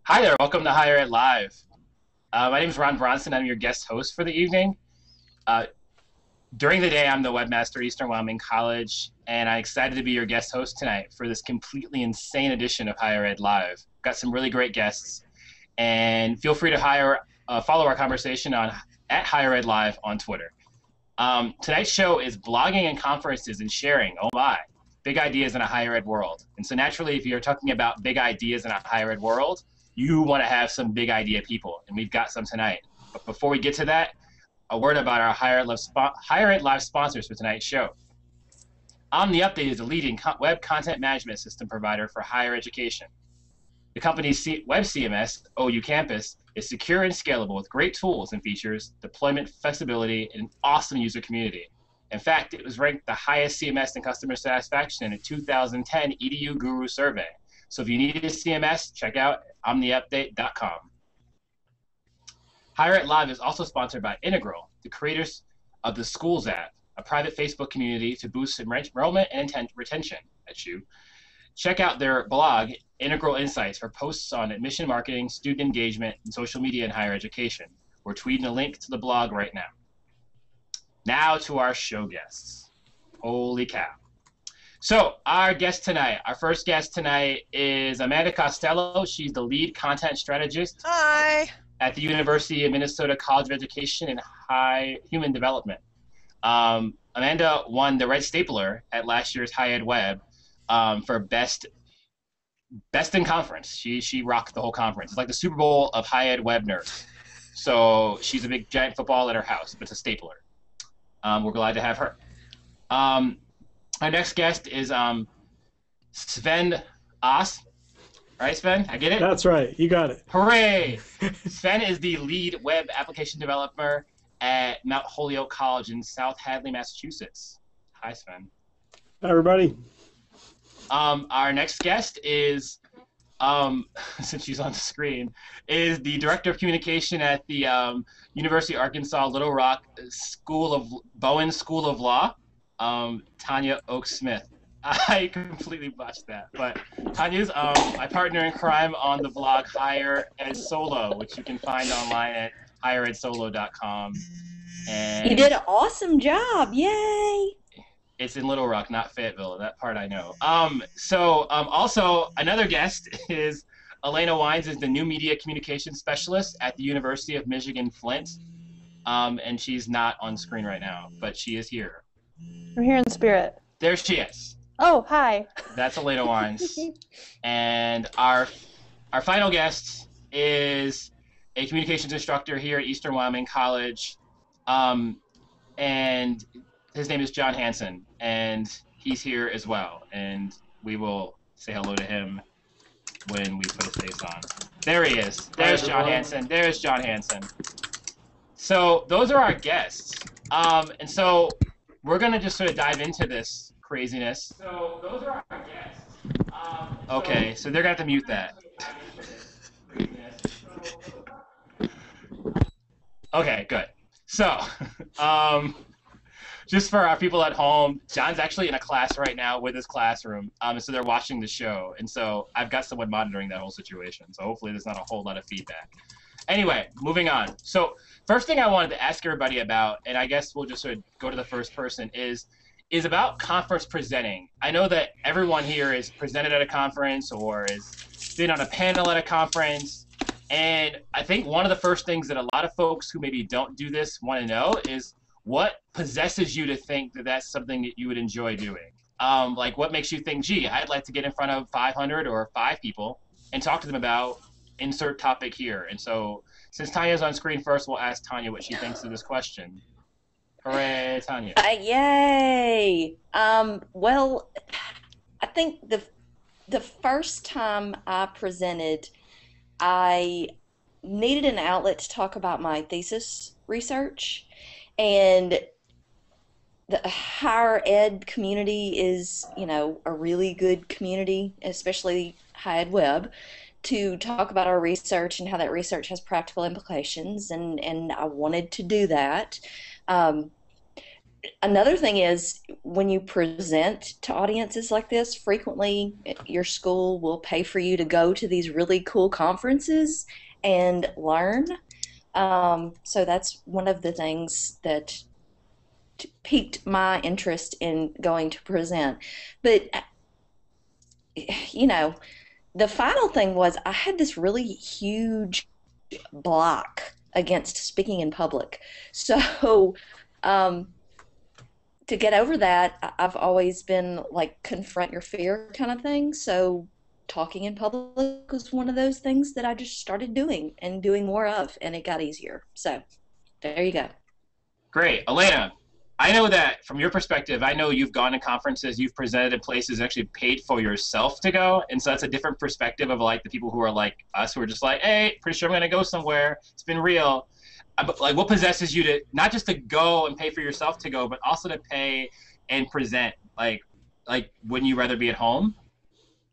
Hi there, welcome to Higher Ed Live. My name is Ron Bronson. I'm your guest host for the evening. Uh, During the day, I'm the webmaster at Eastern Wyoming College, and I'm excited to be your guest host tonight for this completely insane edition of Higher Ed Live. Got some really great guests, and feel free to follow our conversation on at Higher Ed Live on Twitter. Tonight's show is blogging and conferences and sharing. Oh my, big ideas in a higher ed world. And so naturally, if you're talking about big ideas in a higher ed world, you want to have some big idea people, and we've got some tonight. But before we get to that, a word about our Higher Ed Live sponsors for tonight's show. OmniUpdate is a leading web content management system provider for higher education. The company's web CMS, OU Campus, is secure and scalable with great tools and features, deployment flexibility, and an awesome user community. In fact, it was ranked the highest CMS in customer satisfaction in a 2010 EDU Guru survey. So if you need a CMS, check out omniupdate.com. Higher Ed Live is also sponsored by Integral, the creators of the Schools app, a private Facebook community to boost enrollment and retention at you. Check out their blog, Integral Insights, for posts on admission marketing, student engagement, and social media in higher education. We're tweeting a link to the blog right now. Now to our show guests. Holy cow. So our first guest tonight is Amanda Costello. She's the lead content strategist Hi. at the University of Minnesota College of Education in Human Development. Amanda won the Red Stapler at last year's High Ed Web for best in conference. She rocked the whole conference. It's like the Super Bowl of High Ed Web nerds. So she's a big giant football at her house, but it's a stapler. We're glad to have her. Our next guest is Sven Oss. Right, Sven? I get it? That's right. You got it. Hooray! Sven is the lead web application developer at Mount Holyoke College in South Hadley, Massachusetts. Hi, Sven. Hi, everybody. Our next guest is, since she's on the screen, is the director of communication at the University of Arkansas Little Rock Bowen School of Law, Tanya Oak-Smith. I completely botched that, but Tanya's my partner in crime on the blog Higher Ed Solo, which you can find online at higheredsolo.com. And you did an awesome job! Yay! It's in Little Rock, not Fayetteville. That part I know. Also another guest is Elena Wines, is the new media communication specialist at the University of Michigan Flint, and she's not on screen right now, but she is here. We're here in spirit. There she is. Oh, hi. That's Elena Wines. And our final guest is a communications instructor here at Eastern Wyoming College, and his name is John Hansen, and he's here as well. And we will say hello to him when we put his face on. There he is. There's John Hansen. There's John Hansen. So those are our guests. And so we're going to just sort of dive into this craziness. So those are our guests. Okay, so they're going to have to mute that. Okay, good. So, just for our people at home, John's actually in a class right now with his classroom, so they're watching the show, and so I've got someone monitoring that whole situation, so hopefully there's not a whole lot of feedback. Anyway, moving on. So, first thing I wanted to ask everybody about, and I guess we'll just sort of go to the first person, is about conference presenting. I know that everyone here is presented at a conference or has been on a panel at a conference, and I think one of the first things that a lot of folks who maybe don't do this want to know is what possesses you to think that that's something that you would enjoy doing? Like what makes you think, gee, I'd like to get in front of 500 or 5 people and talk to them about insert topic here. And so since Tanya's on screen first, we'll ask Tanya what she thinks of this question. Hooray, Tanya. Yay! Well, I think the first time I presented, I needed an outlet to talk about my thesis research, and the higher ed community is, a really good community, especially High Ed Web, to talk about our research and how that research has practical implications, and I wanted to do that. Another thing is when you present to audiences like this, frequently your school will pay for you to go to these really cool conferences and learn. So that's one of the things that piqued my interest in going to present. But, you know, the final thing was I had this really huge block against speaking in public. So, um, to get over that, I've always been like confront your fear kind of thing. So talking in public was one of those things that I just started doing and doing more of, and it got easier. So there you go. Great. Elena, I know that from your perspective, I know you've gone to conferences, you've presented in places, actually paid for yourself to go. And so that's a different perspective of like the people who are like us, who are just like, hey, pretty sure I'm going to go somewhere. It's been real. But like, what possesses you to not just to go and pay for yourself to go, but also to pay and present? Like, wouldn't you rather be at home?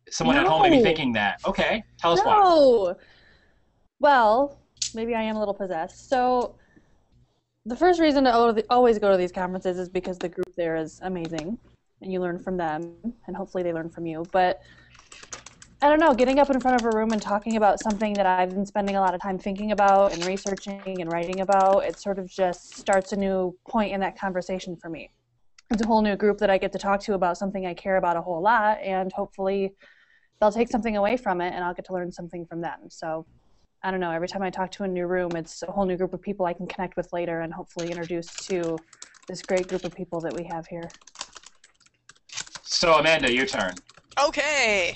Someone at home may be No. thinking that. Okay, tell us why. No. Well, maybe I am a little possessed. So the first reason to always go to these conferences is because the group there is amazing, and you learn from them, and hopefully they learn from you. But I don't know, getting up in front of a room and talking about something that I've been spending a lot of time thinking about and researching and writing about, it sort of just starts a new point in that conversation for me. It's a whole new group that I get to talk to about something I care about a whole lot, and hopefully they'll take something away from it and I'll get to learn something from them. So I don't know, every time I talk to a new room, it's a whole new group of people I can connect with later and hopefully introduce to this great group of people that we have here. So Amanda, your turn. Okay.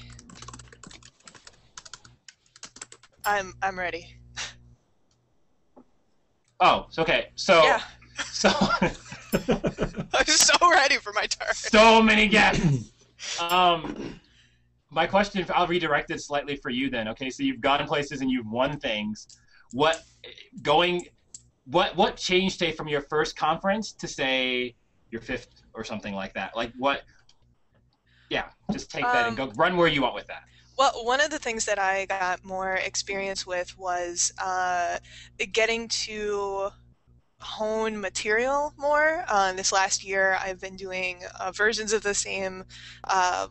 I'm ready. Oh, okay. So Yeah. so I'm so ready for my turn. so many guests. My question, I'll redirect it slightly for you then. Okay, so you've gone places and you've won things. What changed, say, from your first conference to say your fifth or something like that? Like what? Yeah, just take that and go run where you want with that. Well, one of the things that I got more experience with was getting to hone material more. This last year, I've been doing versions of the same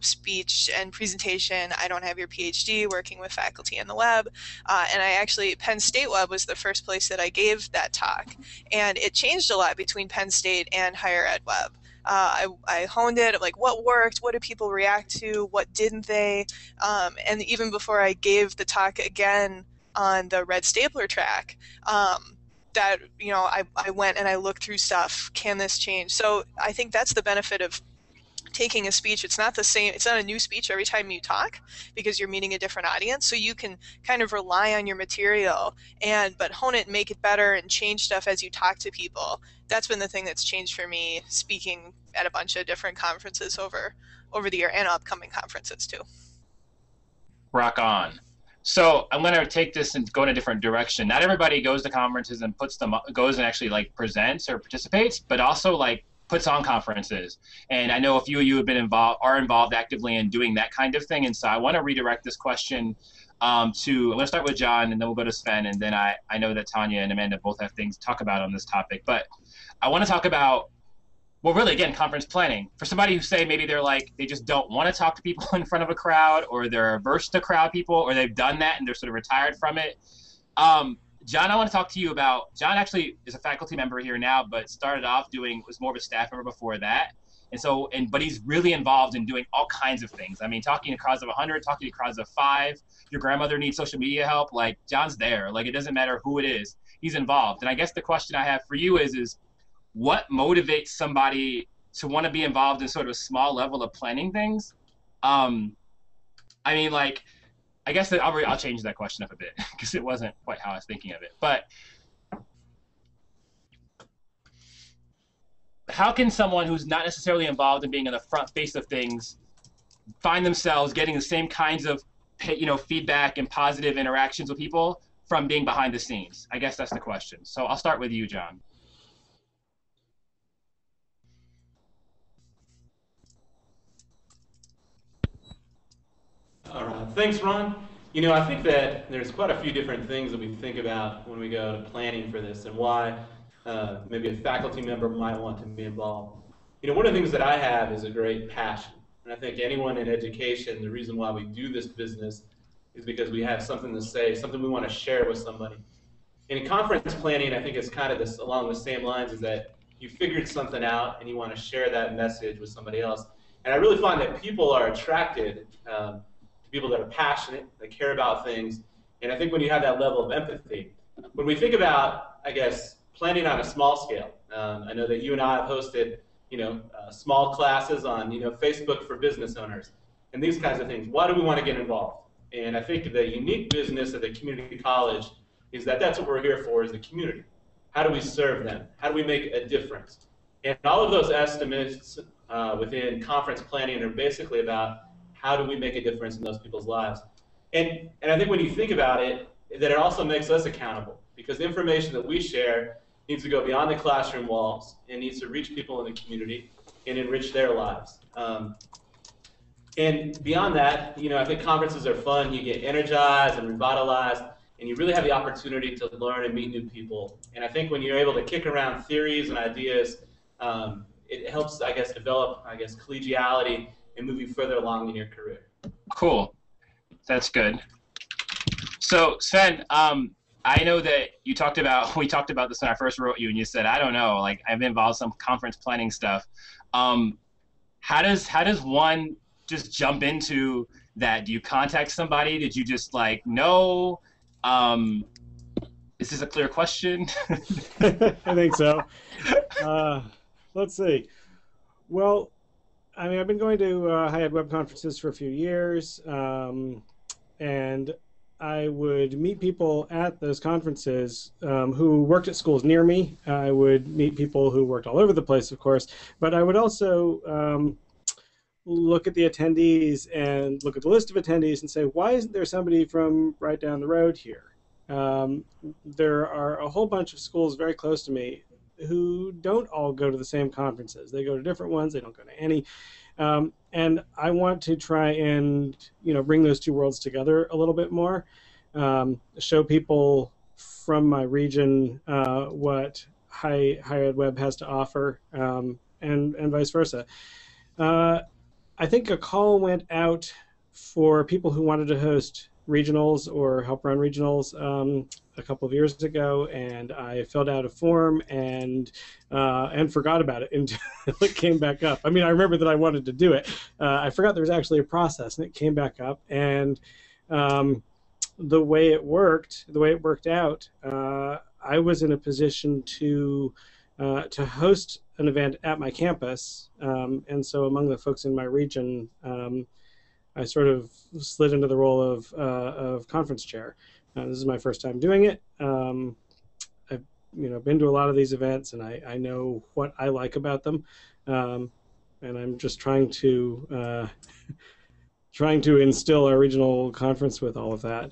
speech and presentation. I don't have your PhD, working with faculty on the web. And I actually, Penn State Web was the first place that I gave that talk. And it changed a lot between Penn State and higher ed web. I honed it, like what worked, what did people react to, what didn't they, and even before I gave the talk again on the red stapler track, that, you know, I went and I looked through stuff, can this change? So I think that's the benefit of taking a speech. It's not the same, it's not a new speech every time you talk because you're meeting a different audience, so you can kind of rely on your material but hone it and make it better and change stuff as you talk to people. That's been the thing that's changed for me speaking at a bunch of different conferences over the year, and upcoming conferences too. Rock on. So I'm going to take this and go in a different direction. Not everybody goes to conferences and goes and actually like presents or participates, but also like puts on conferences. And I know a few of you have been are involved actively in doing that kind of thing. And so I want to redirect this question I'm going to start with John, and then we'll go to Sven, and then I know that Tanya and Amanda both have things to talk about on this topic. But I want to talk about, well, really, again, conference planning. For somebody who say maybe they just don't want to talk to people in front of a crowd, or they're averse to crowd people, or they've done that and they're sort of retired from it. John, I want to talk to you about, John actually is a faculty member here now, but started off was more of a staff member before that. And so, but he's really involved in doing all kinds of things. I mean, talking to crowds of 100, talking to crowds of 5, your grandmother needs social media help, like John's there. Like, it doesn't matter who it is, he's involved. And I guess the question I have for you is what motivates somebody to want to be involved in sort of a small level of planning things? I mean, like, I guess that I'll change that question up a bit because it wasn't quite how I was thinking of it. But how can someone who's not necessarily involved in being in the front face of things find themselves getting the same kinds of, feedback and positive interactions with people from being behind the scenes? I guess that's the question. So I'll start with you, John. All right, thanks, Ron. I think that there's quite a few different things that we think about when we go to planning for this, and why maybe a faculty member might want to be involved. one of the things that I have is a great passion. And I think anyone in education, the reason why we do this business is because we have something to say, something we want to share with somebody. And in conference planning, I think it's kind of this along the same lines, is that you figured something out and you want to share that message with somebody else. And I really find that people are attracted to people that are passionate, that care about things. And I think when you have that level of empathy, when we think about, I guess, planning on a small scale, I know that you and I have hosted, small classes on, Facebook for business owners and these kinds of things. Why do we want to get involved? And I think the unique business of the community college is that that's what we're here for, is the community. How do we serve them? How do we make a difference? And all of those estimates within conference planning are basically about how do we make a difference in those people's lives. And I think when you think about it, that it also makes us accountable, because the information that we share needs to go beyond the classroom walls and needs to reach people in the community and enrich their lives. And beyond that, I think conferences are fun. You get energized and revitalized, and you really have the opportunity to learn and meet new people. And I think when you're able to kick around theories and ideas, it helps, I guess, develop, collegiality and move you further along in your career. Cool. That's good. So, Sven, I know that we talked about this when I first wrote you, and you said, I don't know, like, I've been involved in some conference planning stuff. How does one just jump into that? Do you contact somebody? Did you just no? Is this a clear question? I think so. Let's see. Well, I mean, I've been going to high ed web conferences for a few years, and I would meet people at those conferences who worked at schools near me. I would meet people who worked all over the place, of course, but I would also look at the attendees and look at the list of attendees and say, why isn't there somebody from right down the road here? There are a whole bunch of schools very close to me who don't all go to the same conferences. They go to different ones. They don't go to any. And I want to try and bring those two worlds together a little bit more, show people from my region what higher ed web has to offer, and vice versa. I think a call went out for people who wanted to host regionals or help run regionals a couple of years ago, and I filled out a form and forgot about it until it came back up. I mean, I remember that I wanted to do it. I forgot there was actually a process, and it came back up. And the way it worked out, I was in a position to host an event at my campus, and so among the folks in my region, I sort of slid into the role of conference chair. This is my first time doing it. I've been to a lot of these events, and I know what I like about them, and I'm just trying to instill our regional conference with all of that.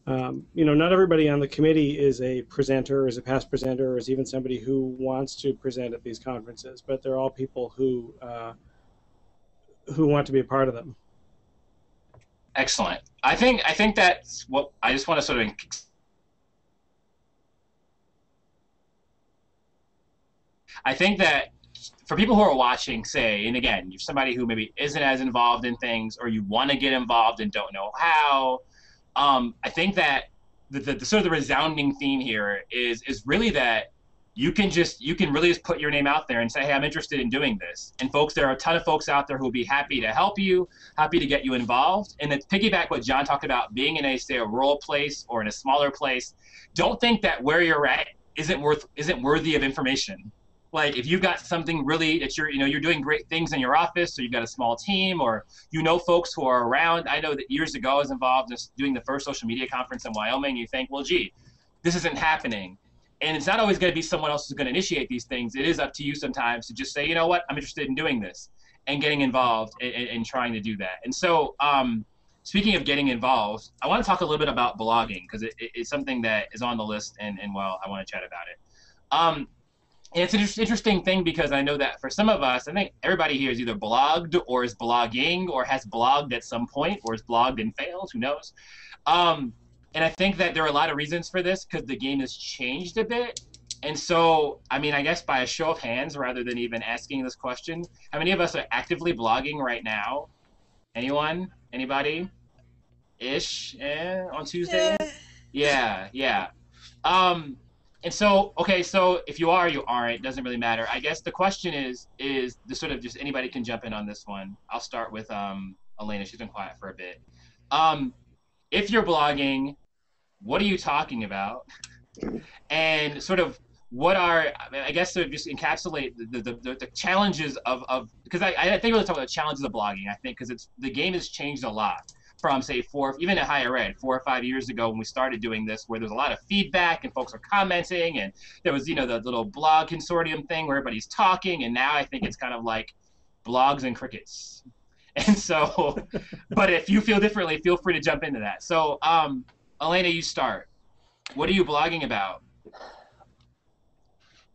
Not everybody on the committee is a presenter, is a past presenter, or is even somebody who wants to present at these conferences, but they're all people who want to be a part of them. Excellent. I think that's what I just want to sort of. I think that for people who are watching, say, and again, you're somebody who maybe isn't as involved in things, or you want to get involved and don't know how. I think that the sort of the resounding theme here is really that you can really just put your name out there and say, hey, I'm interested in doing this. And folks, there are a ton of folks out there who will be happy to help you, happy to get you involved. And to piggyback what John talked about, being in a rural place or in a smaller place, don't think that where you're at isn't worthy of information. Like if you've got something really that you're doing great things in your office, or you've got a small team, or folks who are around. I know that years ago I was involved in doing the first social media conference in Wyoming. You think, well, gee, this isn't happening. And it's not always going to be someone else who's going to initiate these things. It is up to you sometimes to just say, you know what, I'm interested in doing this, and getting involved and trying to do that. And so speaking of getting involved, I want to talk a little bit about blogging, because it's something that is on the list, and well, I want to chat about it. And it's an interesting thing, because I know that for some of us, I think everybody here has either blogged or is blogging or has blogged at some point or has blogged and failed, who knows. And I think that there are a lot of reasons for this, because the game has changed a bit. And so, I mean, I guess by a show of hands, rather than even asking this question, how many of us are actively blogging right now? Anyone? Anybody? Ish? On Tuesday? Yeah. And so, okay, so if you are, you aren't. It doesn't really matter. I guess the question is the sort of just anybody can jump in on this one. I'll start with Elena. She's been quiet for a bit. If you're blogging, what are you talking about? And sort of what are, I guess, to just encapsulate the challenges of because I think we'll talk about the challenges of blogging. I think because the game has changed a lot from, say, even at higher ed, 4 or 5 years ago when we started doing this, where there's a lot of feedback and folks are commenting, and there was, the little blog consortium thing where everybody's talking, and now I think it's kind of like blogs and crickets. And so, but if you feel differently, feel free to jump into that. So, Elena, you start. What are you blogging about?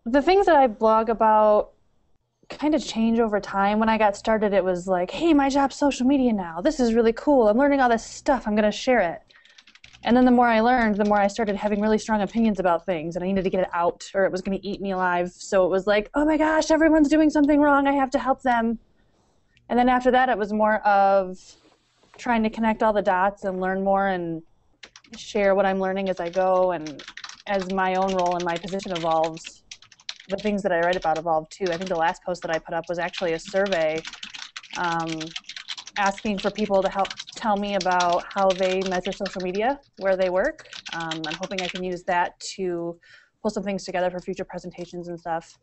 The things that I blog about kind of change over time. When I got started, it was like, hey, my job's social media now. This is really cool. I'm learning all this stuff. I'm going to share it. And then the more I learned, the more I started having really strong opinions about things, and I needed to get it out or it was going to eat me alive. So it was like, oh my gosh, everyone's doing something wrong. I have to help them. And then after that, it was more of trying to connect all the dots and learn more and share what I'm learning as I go. And as my own role and my position evolves, the things that I write about evolve too. I think the last post that I put up was actually a survey asking for people to help tell me about how they measure social media where they work. I'm hoping I can use that to pull some things together for future presentations and stuff.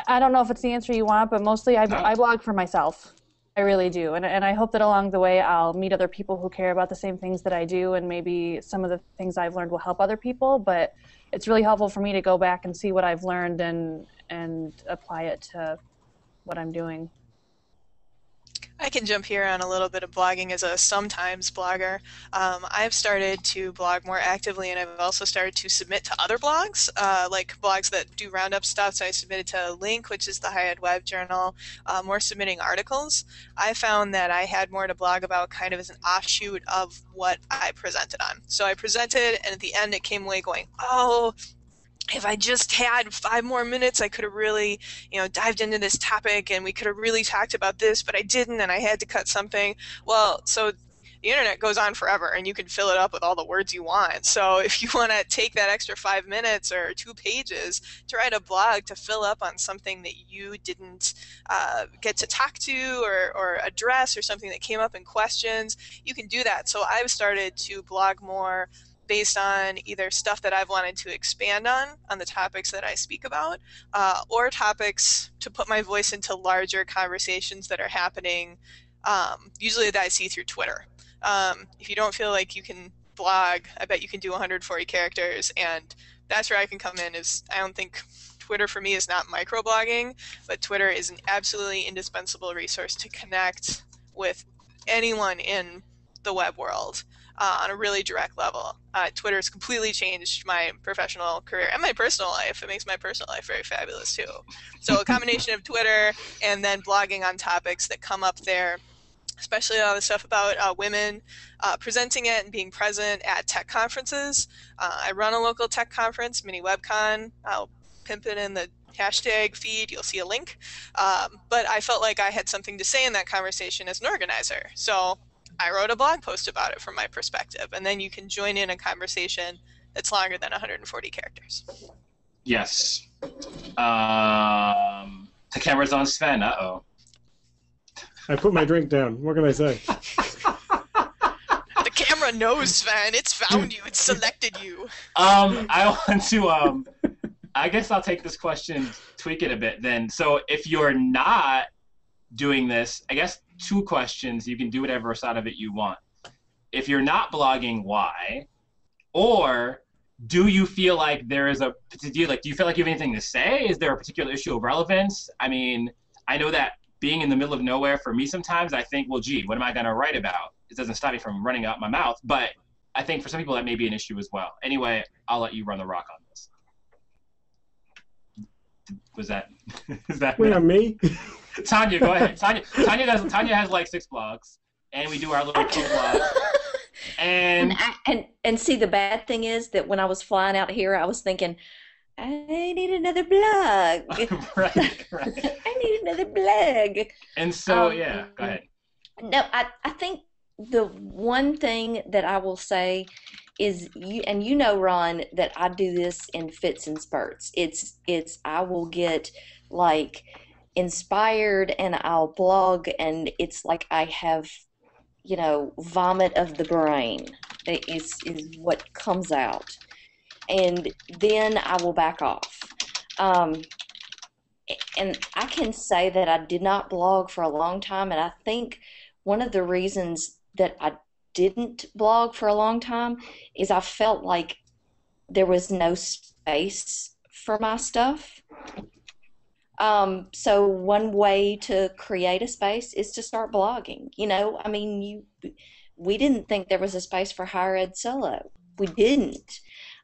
I don't know if it's the answer you want, but mostly I blog for myself. I really do. And I hope that along the way I'll meet other people who care about the same things that I do, and maybe some of the things I've learned will help other people. But it's really helpful for me to go back and see what I've learned and apply it to what I'm doing. I can jump here on a little bit of blogging as a sometimes blogger. I've started to blog more actively, and I've also started to submit to other blogs, like blogs that do roundup stuff. So I submitted to Link, which is the Higher Ed Web Journal, more submitting articles. I found that I had more to blog about kind of as an offshoot of what I presented on. So I presented, and at the end it came away going, oh, if I just had 5 more minutes, I could have really, dived into this topic and we could have really talked about this, but I didn't, and I had to cut something. Well, so the internet goes on forever, and you can fill it up with all the words you want. So if you want to take that extra 5 minutes or 2 pages to write a blog to fill up on something that you didn't get to talk to or address, or something that came up in questions, you can do that. So I've started to blog more based on either stuff that I've wanted to expand on the topics that I speak about, or topics to put my voice into larger conversations that are happening, usually that I see through Twitter. If you don't feel like you can blog, I bet you can do 140 characters, and that's where I can come in. I don't think Twitter for me is not microblogging, but Twitter is an absolutely indispensable resource to connect with anyone in the web world. On a really direct level. Twitter has completely changed my professional career and my personal life. It makes my personal life very fabulous too. So a combination of Twitter and then blogging on topics that come up there, especially all the stuff about women, presenting it and being present at tech conferences. I run a local tech conference, Mini WebCon. I'll pimp it in the hashtag feed. You'll see a link. But I felt like I had something to say in that conversation as an organizer. So I wrote a blog post about it from my perspective, and then you can join in a conversation that's longer than 140 characters. Yes. The camera's on Sven. Uh-oh. I put my drink down. What can I say? The camera knows, Sven. It's found you. It's selected you. I want to, I guess I'll take this question, tweak it a bit then. So if you're not doing this, I guess 2 questions. You can do whatever side of it you want. If you're not blogging, why? Or do you feel like there is do you feel like you have anything to say? Is there a particular issue of relevance? I mean, I know that being in the middle of nowhere for me sometimes, I think, well, gee, what am I going to write about? It doesn't stop me from running out my mouth, but I think for some people that may be an issue as well. Anyway, I'll let you run the rock on this. Was that? Is that? Wait, me? Tanya, go ahead. Tanya has like 6 blogs, and we do our little co-blog. And And see, the bad thing is that when I was flying out here, I was thinking, I need another blog. right. I need another blog. And so, Um, yeah, go ahead. no, I think the one thing that I will say is and you know, Ron, that I do this in fits and spurts. It's I will get like inspired and I'll blog and it's like I have, vomit of the brain is what comes out. And then I will back off. Um, and I can say that I did not blog for a long time, and I think one of the reasons that I didn't blog for a long time is I felt like there was no space for my stuff. So one way to create a space is to start blogging. I mean, we didn't think there was a space for higher ed solo. We didn't.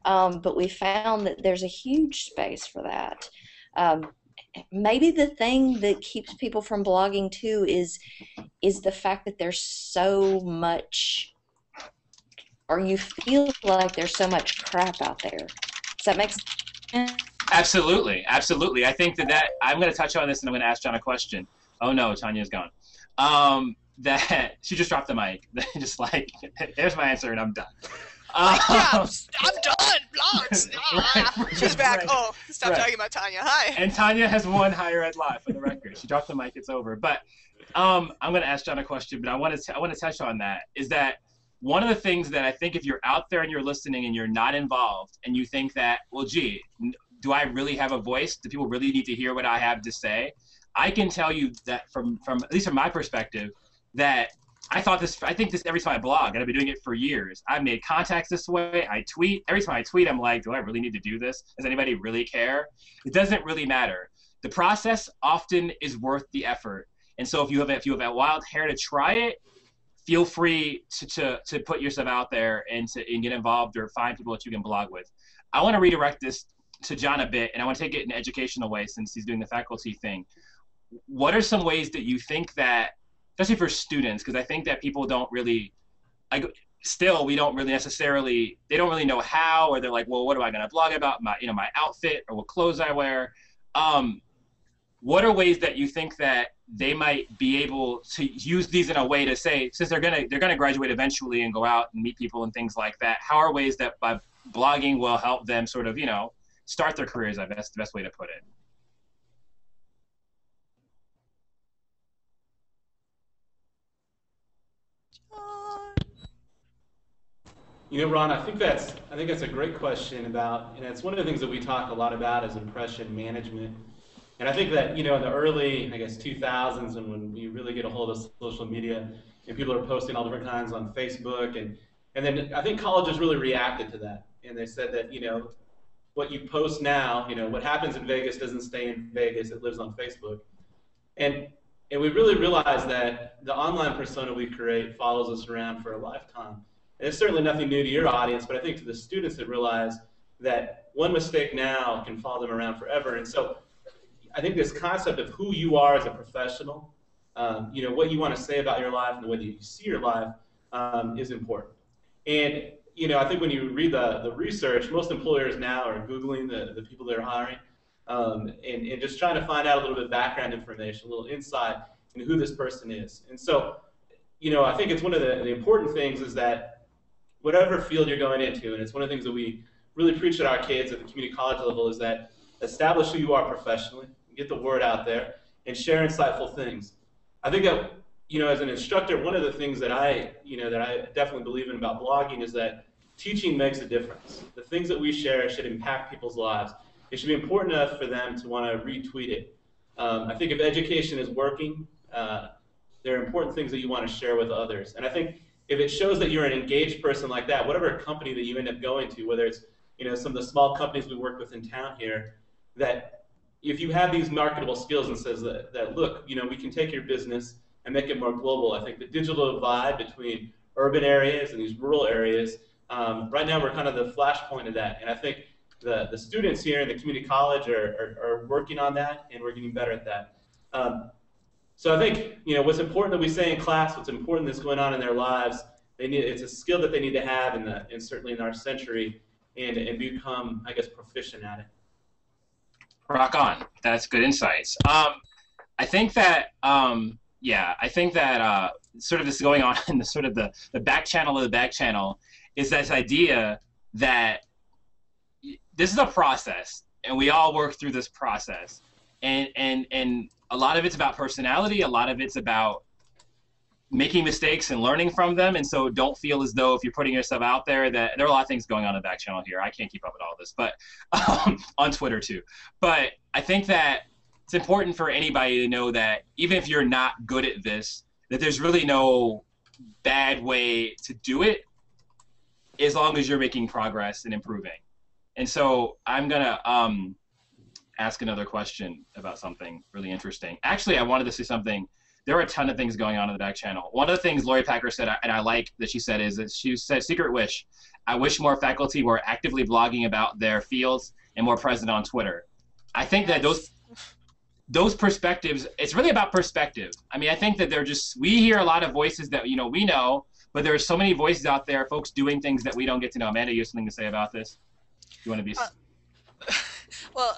But we found that there's a huge space for that. Maybe the thing that keeps people from blogging too is the fact that there's so much, or you feel like there's so much crap out there. Does that make sense? Absolutely. I think that I'm going to touch on this and I'm going to ask John a question. Oh no, Tanya's gone. That she just dropped the mic. Just like, here's my answer and I'm done. I'm done. Blogs. Right, She's back. right, Oh, stop right. talking about Tanya. Hi. And Tanya has won Higher Ed Live for the record. She dropped the mic. It's over. But I'm going to ask John a question, but I want to touch on that. Is that one of the things that I think if you're out there and you're listening and you're not involved and you think that, well, gee, do I really have a voice? Do people really need to hear what I have to say? I can tell you that from at least from my perspective, that I think this every time I blog, and I've been doing it for years. I've made contacts this way. I tweet. Every time I tweet, I'm like, do I really need to do this? Does anybody really care? It doesn't really matter. The process often is worth the effort. And so if you have a wild hair to try it, feel free to put yourself out there and get involved or find people that you can blog with. I want to redirect this to John a bit, and I want to take it in an educational way since he's doing the faculty thing. What are some ways that you think that, especially for students, because I think that people don't really, we don't really necessarily, they don't really know how, or they're like, well, what am I going to blog about? My outfit or what clothes I wear. What are ways that you think that they might be able to use these in a way to say, since they're gonna graduate eventually and go out and meet people and things like that, how are ways that by blogging will help them sort of, start their careers? That's the best way to put it. Ron, I think that's a great question about, and it's one of the things that we talk a lot about is impression management. And I think that, in the early, 2000s, and when you really get a hold of social media and people are posting all different kinds on Facebook, and then I think colleges really reacted to that. And they said that, what you post now, what happens in Vegas doesn't stay in Vegas, it lives on Facebook. And we really realized that the online persona we create follows us around for a lifetime. And it's certainly nothing new to your audience, but I think to the students that realize that one mistake now can follow them around forever. And so I think this concept of who you are as a professional, what you want to say about your life and the way that you see your life is important. And, I think when you read the research, most employers now are Googling the people they're hiring and just trying to find out a little bit of background information, a little insight into who this person is. And so, I think it's one of the important things is that whatever field you're going into, and it's one of the things that we really preach to our kids at the community college level, is that establish who you are professionally, get the word out there, and share insightful things. I think that, as an instructor, one of the things that I definitely believe in about blogging is that teaching makes a difference. The things that we share should impact people's lives. It should be important enough for them to want to retweet it. I think if education is working, there are important things that you want to share with others. And I think if it shows that you're an engaged person like that, whatever company that you end up going to, whether it's some of the small companies we work with in town here, that if you have these marketable skills and says that look, we can take your business and make it more global. I think the digital divide between urban areas and these rural areas, right now we're kind of the flashpoint of that. And I think the students here in the community college are working on that, and we're getting better at that. So I think, what's important that we say in class, what's important that's going on in their lives, it's a skill that they need to have and certainly in our century, and become, I guess, proficient at it. Rock on. That's good insights. I think that sort of this going on in the sort of the back channel of the back channel is this idea that this is a process, and we all work through this process, and a lot of it's about personality, a lot of it's about making mistakes and learning from them. And so don't feel as though if you're putting yourself out there, that there are a lot of things going on in the back channel here. I can't keep up with all this, but on Twitter too. But I think that it's important for anybody to know that even if you're not good at this, that there's really no bad way to do it as long as you're making progress and improving. And so I'm gonna ask another question about something really interesting. Actually, I wanted to say something. There are a ton of things going on in the back channel. One of the things Lori Packer said, and I like that she said, is that she said, secret wish, I wish more faculty were actively blogging about their fields and more present on Twitter. I think that those perspectives, it's really about perspective. I mean, I think that we hear a lot of voices that, we know, but there are so many voices out there, folks doing things that we don't get to know. Amanda, you have something to say about this? You want to be... Well,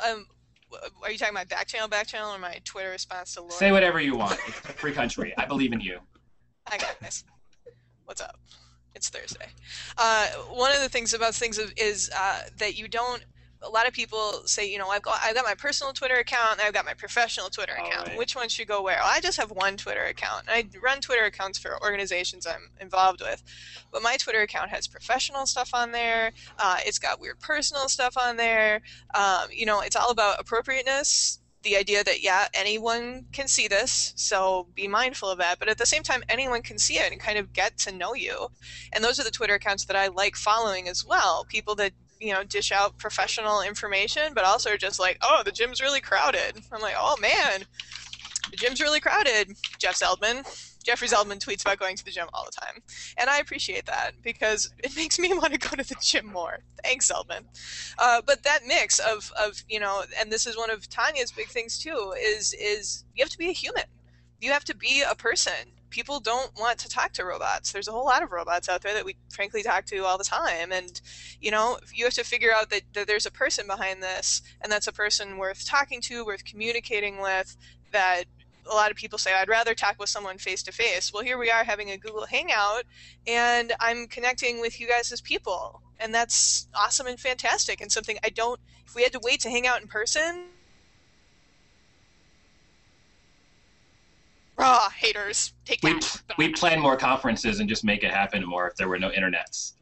are you talking about back channel, or my Twitter response to Laura? Say whatever you want. It's a free country. I believe in you. Hi, guys. What's up? It's Thursday. One of the things about things is that you don't... A lot of people say, I've got my personal Twitter account and I've got my professional Twitter account. Right. Which one should go where? Well, I just have one Twitter account. I run Twitter accounts for organizations I'm involved with. But my Twitter account has professional stuff on there. It's got weird personal stuff on there. It's all about appropriateness. The idea that, anyone can see this, so be mindful of that. But at the same time, anyone can see it and kind of get to know you. And those are the Twitter accounts that I like following as well. People that dish out professional information, but also are just like, oh, the gym's really crowded. I'm like, oh man, the gym's really crowded. Jeffrey Zeldman tweets about going to the gym all the time. And I appreciate that because it makes me want to go to the gym more. Thanks, Zeldman. But that mix of and this is one of Tanya's big things too, is you have to be a human. You have to be a person. People don't want to talk to robots. There's a whole lot of robots out there that we frankly talk to all the time. And, you have to figure out that there's a person behind this, and that's a person worth talking to, worth communicating with, that a lot of people say, I'd rather talk with someone face to face. Well, here we are having a Google Hangout, and I'm connecting with you guys as people. And that's awesome and fantastic, and something if we had to wait to hang out in person, haters, take that. We plan more conferences and just make it happen more if there were no internets.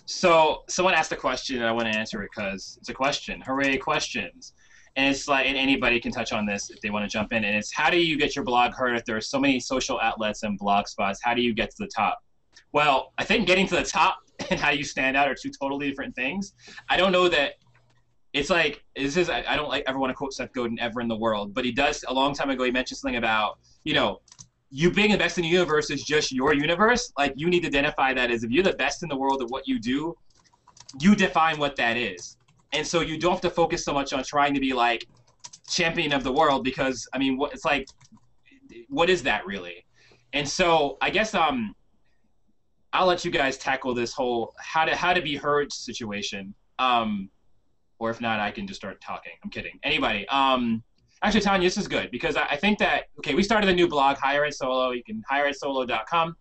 So someone asked a question and I want to answer it because it's a question. Hooray, questions. And it's like, and anybody can touch on this if they want to jump in. And it's, how do you get your blog heard if there are so many social outlets and blog spots? How do you get to the top? Well, I think getting to the top and how you stand out are two totally different things. I don't know that. It's like, I don't ever want to quote Seth Godin ever in the world, but he does, a long time ago, he mentioned something about, you being the best in the universe is just your universe. Like, you need to identify that as, if you're the best in the world at what you do, you define what that is. And so you don't have to focus so much on trying to be like champion of the world, because, I mean, it's like, what is that really? And so I guess I'll let you guys tackle this whole how to be heard situation. Or if not, I can just start talking. I'm kidding. Anybody. Actually, Tanya, this is good because I think that, okay, we started a new blog, Hire at Solo. You can hireatsolo.com.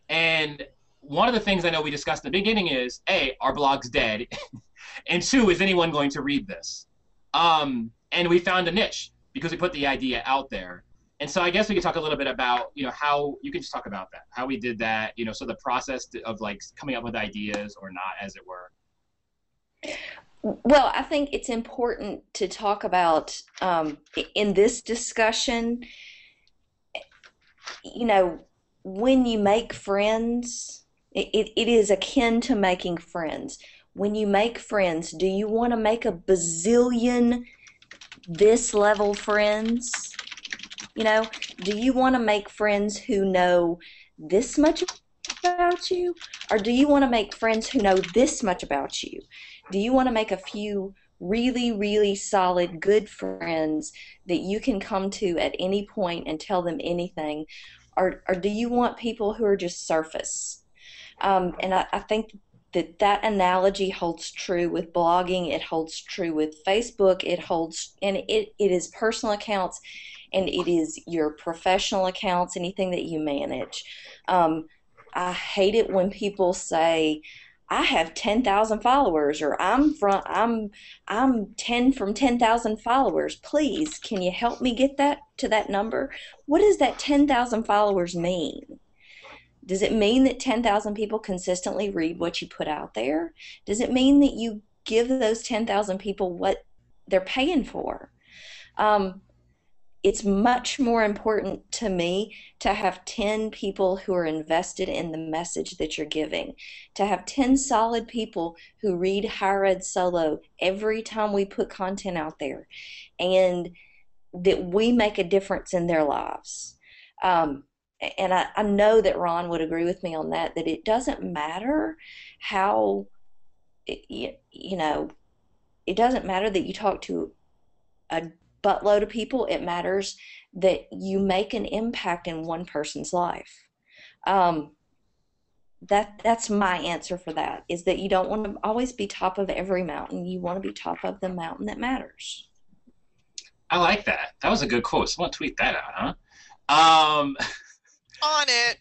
And one of the things I know we discussed in the beginning is, A, our blog's dead. And 2, is anyone going to read this? And we found a niche because we put the idea out there. And so I guess we could talk a little bit about, how you can just talk about that, how we did that, so the process of like coming up with ideas or not, as it were. Well, I think it's important to talk about in this discussion, when you make friends, it is akin to making friends. When you make friends, do you want to make a bazillion this level friends? Do you want to make friends who know this much about you? Or do you want to make friends who know this much about you? Do you want to make a few really, really solid, good friends that you can come to at any point and tell them anything? or do you want people who are just surface? And I think that analogy holds true with blogging. It holds true with Facebook. And it is personal accounts, and it is your professional accounts, anything that you manage. I hate it when people say, I have 10,000 followers, or I'm 10 from 10,000 followers. Please, can you help me get that to that number? What does that 10,000 followers mean? Does it mean that 10,000 people consistently read what you put out there? Does it mean that you give those 10,000 people what they're paying for? It's much more important to me to have 10 people who are invested in the message that you're giving, to have 10 solid people who read Higher Ed Solo every time we put content out there, and that we make a difference in their lives. And I know that Ron would agree with me on that it doesn't matter how, it doesn't matter that you talk to a buttload of people. It matters that you make an impact in one person's life. That's my answer for that, is that you don't want to always be top of every mountain. You want to be top of the mountain that matters. I like that. That was a good quote. Someone tweet that out, huh? On it.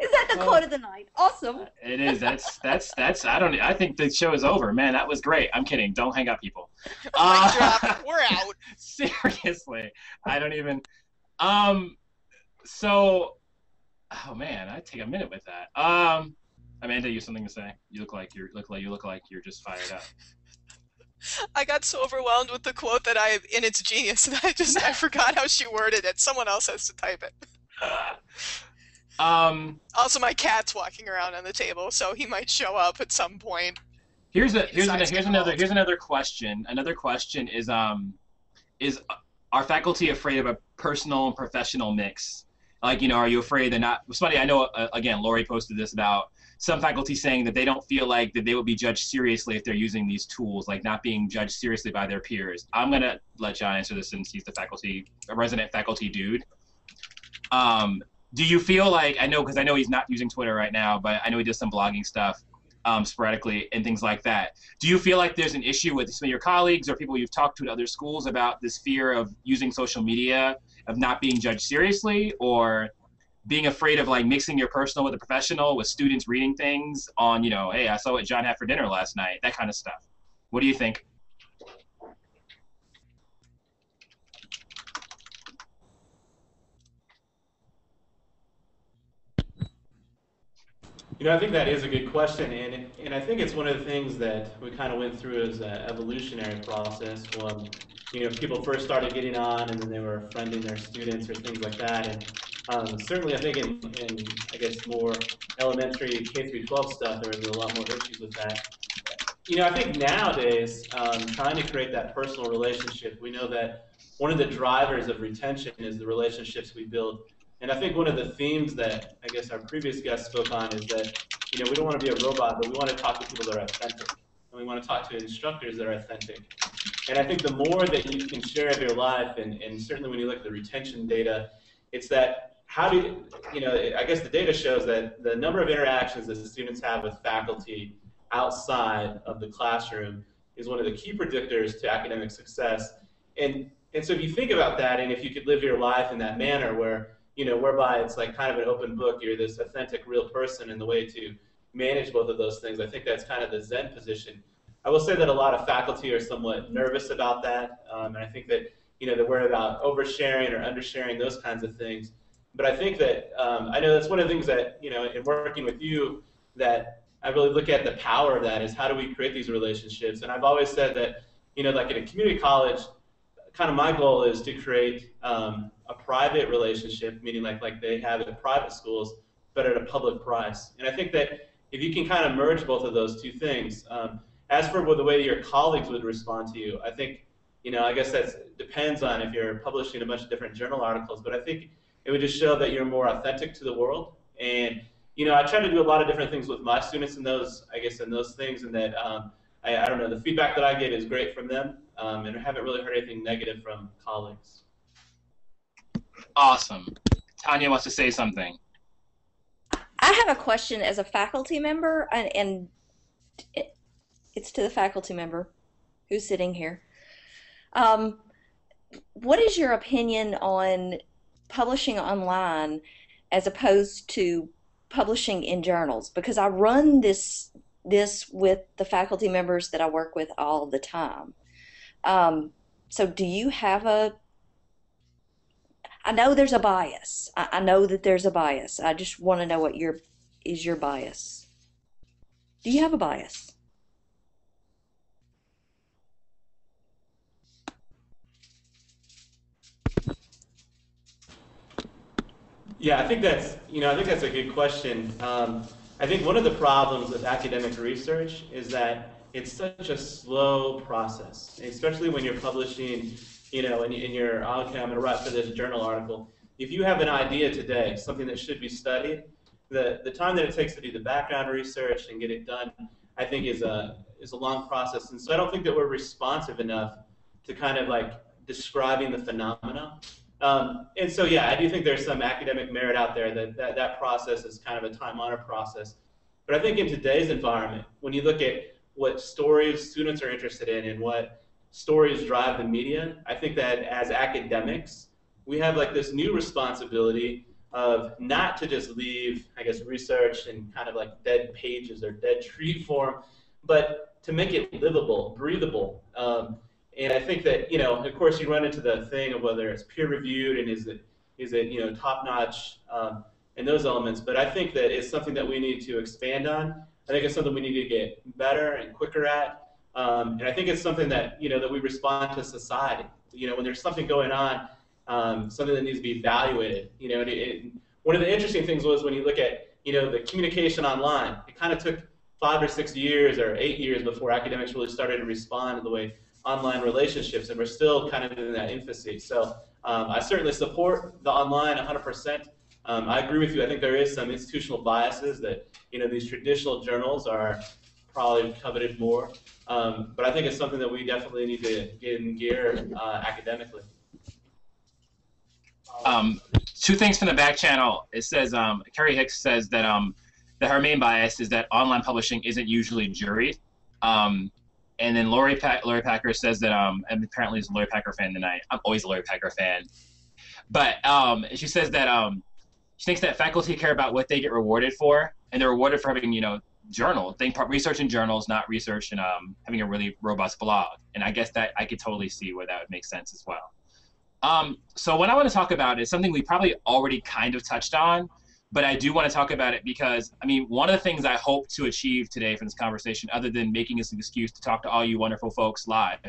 Is that the quote of the night? Awesome. It is. That's. I think the show is over, man. That was great. I'm kidding. Don't hang up, people. Mic drop. We're out. Seriously, I don't even. So, oh man, I take a minute with that. Amanda, you have something to say? You look like you're just fired up. I got so overwhelmed with the quote that in its genius that I forgot how she worded it. Someone else has to type it. Also, my cat's walking around on the table, so he might show up at some point. Here's another question. Another question is are faculty afraid of a personal and professional mix? Like, are you afraid they're not? It's funny. I know. Again, Lori posted this about some faculty saying that they don't feel like that they will be judged seriously if they're using these tools, like not being judged seriously by their peers. I'm gonna let John answer this since he's a resident faculty dude. Do you feel like, because I know he's not using Twitter right now, but I know he does some blogging stuff sporadically and things like that. Do you feel like there's an issue with some of your colleagues or people you've talked to at other schools about this fear of using social media, of not being judged seriously, or being afraid of like mixing your personal with the professional, with students reading things on, hey, I saw what John had for dinner last night, that kind of stuff? What do you think? I think that is a good question, and I think it's one of the things that we kind of went through as an evolutionary process when, people first started getting on and then they were friending their students or things like that. And certainly I think in I guess more elementary K through 12 stuff, there was a lot more issues with that. I think nowadays, trying to create that personal relationship, we know that one of the drivers of retention is the relationships we build. And I think one of the themes that I guess our previous guest spoke on is that, we don't want to be a robot, but we want to talk to people that are authentic. And we want to talk to instructors that are authentic. And I think the more that you can share of your life, and certainly when you look at the retention data, it's that I guess the data shows that the number of interactions that the students have with faculty outside of the classroom is one of the key predictors to academic success. And so if you think about that, and if you could live your life in that manner whereby it's like kind of an open book, you're this authentic, real person, and the way to manage both of those things, I think that's kind of the Zen position. I will say that a lot of faculty are somewhat nervous about that, and I think that, they're worried about oversharing or undersharing, those kinds of things. But I think that, I know that's one of the things that, in working with you, that I really look at the power of that is how do we create these relationships? And I've always said that, like in a community college, kind of my goal is to create a private relationship, meaning like they have at private schools, but at a public price. And I think that if you can kind of merge both of those two things, as for the way your colleagues would respond to you, I think, I guess that depends on if you're publishing a bunch of different journal articles, but I think it would just show that you're more authentic to the world. And, I try to do a lot of different things with my students in those things, and that, I don't know, the feedback that I get is great from them. and haven't really heard anything negative from colleagues. Awesome. Tanya wants to say something. I have a question as a faculty member, and it's to the faculty member who's sitting here. What is your opinion on publishing online as opposed to publishing in journals? Because I run this with the faculty members that I work with all the time. So do you have I know there's a bias. I know that there's a bias. I just want to know what is your bias. Do you have a bias? Yeah, I think that's a good question. I think one of the problems with academic research is that it's such a slow process, especially when you're publishing, in your, okay, I'm going to write for this journal article. If you have an idea today, something that should be studied, the time that it takes to do the background research and get it done, I think is a long process. And so I don't think that we're responsive enough to kind of like describing the phenomena. And so, yeah, I do think there's some academic merit out there that process is kind of a time-honored process. But I think in today's environment, when you look at what stories students are interested in and what stories drive the media, I think that as academics, we have like this new responsibility of not to just leave, I guess, research in kind of like dead pages or dead tree form, but to make it livable, breathable. And I think that, of course, you run into the thing of whether it's peer-reviewed and is it top-notch and those elements. But I think that it's something that we need to expand on. I think it's something we need to get better and quicker at. And I think it's something that, that we respond to society. When there's something going on, something that needs to be evaluated. One of the interesting things was when you look at, the communication online, it kind of took 5 or 6 years or 8 years before academics really started to respond to the way online relationships, and we're still kind of in that infancy. So I certainly support the online 100%. I agree with you. I think there is some institutional biases that, these traditional journals are probably coveted more. But I think it's something that we definitely need to get in gear academically. Two things from the back channel. It says, Carrie Hicks says that her main bias is that online publishing isn't usually juried. And then Lori Packer says that, and apparently is a Lori Packer fan tonight. I'm always a Lori Packer fan. But she says that she thinks that faculty care about what they get rewarded for, and they're rewarded for having, research in journals, not research and having a really robust blog. And I guess that I could totally see where that would make sense as well. So what I want to talk about is something we probably already kind of touched on, but I do want to talk about it because, one of the things I hope to achieve today from this conversation, other than making this an excuse to talk to all you wonderful folks live,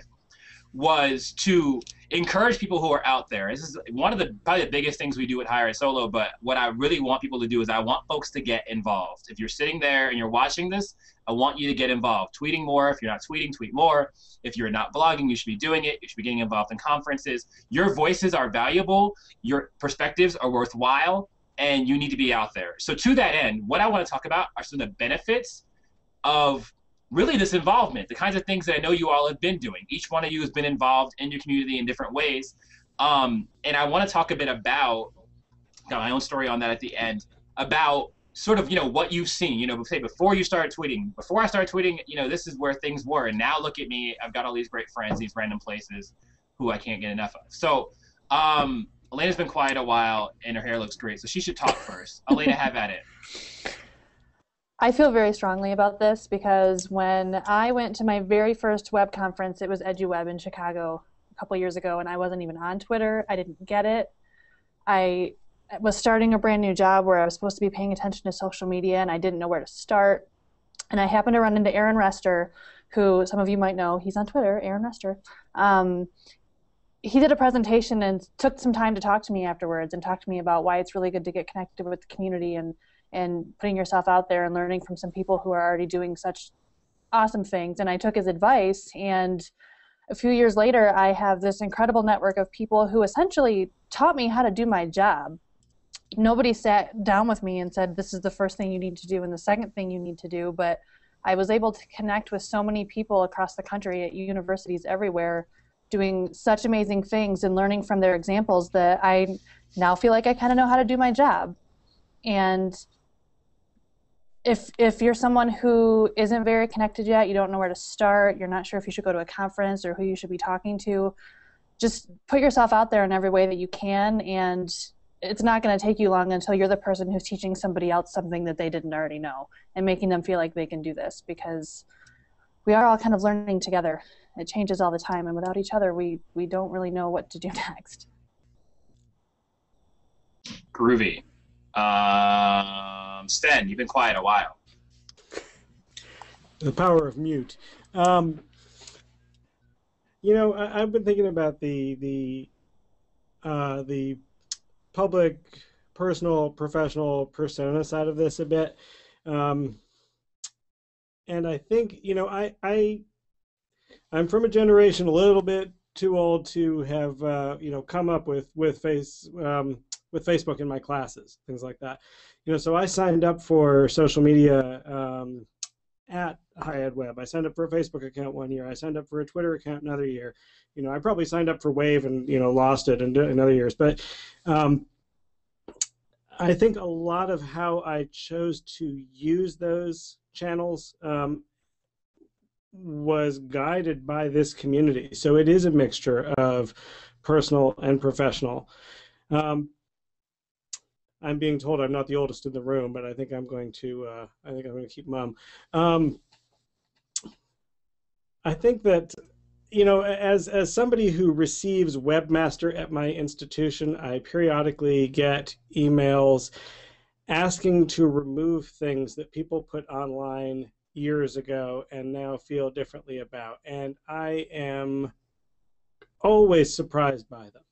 was to encourage people who are out there. This is one of probably the biggest things we do at Hire Solo, but what I really want people to do is I want folks to get involved. If you're sitting there and you're watching this, I want you to get involved. Tweeting more. If you're not tweeting, tweet more. If you're not blogging, you should be doing it. You should be getting involved in conferences. Your voices are valuable. Your perspectives are worthwhile. And you need to be out there. So to that end, what I want to talk about are some of the benefits of really this involvement, the kinds of things that I know you all have been doing. Each one of you has been involved in your community in different ways. And I want to talk a bit about, got my own story on that at the end, about sort of, what you've seen, say before you started tweeting. Before I started tweeting, this is where things were. And now look at me, I've got all these great friends, these random places who I can't get enough of. So, Elena's been quiet a while, and her hair looks great, so she should talk first. Elena, have at it. I feel very strongly about this because when I went to my very first web conference, it was EduWeb in Chicago a couple years ago, and I wasn't even on Twitter. I didn't get it. I was starting a brand new job where I was supposed to be paying attention to social media, and I didn't know where to start. And I happened to run into Aaron Rester, who some of you might know. He's on Twitter, Aaron Rester. He did a presentation and took some time to talk to me afterwards and talk to me about why it's really good to get connected with the community and putting yourself out there and learning from some people who are already doing such awesome things. And I took his advice, and a few years later, I have this incredible network of people who essentially taught me how to do my job. Nobody sat down with me and said, this is the first thing you need to do and the second thing you need to do, but I was able to connect with so many people across the country at universities everywhere doing such amazing things and learning from their examples that I now feel like I kind of know how to do my job. And if you're someone who isn't very connected yet, you don't know where to start, you're not sure if you should go to a conference or who you should be talking to, just put yourself out there in every way that you can, and it's not going to take you long until you're the person who's teaching somebody else something that they didn't already know and making them feel like they can do this, because we are all kind of learning together. It changes all the time, and without each other, we don't really know what to do next. Groovy. Sten, you've been quiet a while. The power of mute. You know, I've been thinking about the public, personal, professional persona side of this a bit, and I think, you know, I'm from a generation a little bit too old to have you know, come up with Facebook in my classes, things like that. You know, so I signed up for social media at High Ed Web. I signed up for a Facebook account one year. I signed up for a Twitter account another year. You know, I probably signed up for Wave and, you know, lost it in other years. But I think a lot of how I chose to use those channels was guided by this community. So it is a mixture of personal and professional. I'm being told I'm not the oldest in the room, but I think I'm going to keep mum. I think that, you know, as somebody who receives webmaster at my institution, I periodically get emails asking to remove things that people put online years ago and now feel differently about, and I am always surprised by them.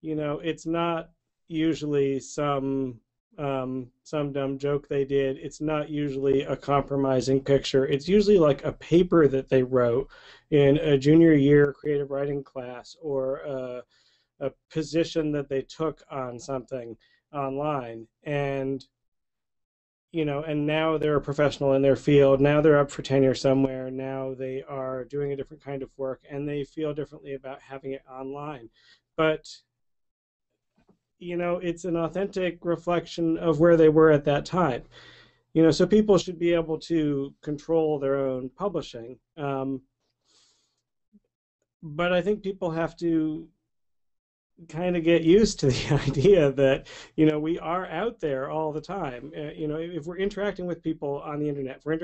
You know, it's not usually some dumb joke they did. It's not usually a compromising picture. It's usually like a paper that they wrote in a junior year creative writing class, or a position that they took on something online, and you know, and now they're a professional in their field. Now they're up for tenure somewhere. Now they are doing a different kind of work, and they feel differently about having it online. But you know, it's an authentic reflection of where they were at that time. You know, so people should be able to control their own publishing. But I think people have to kind of get used to the idea that, you know, we are out there all the time. You know, if we're interacting with people on the internet, if we're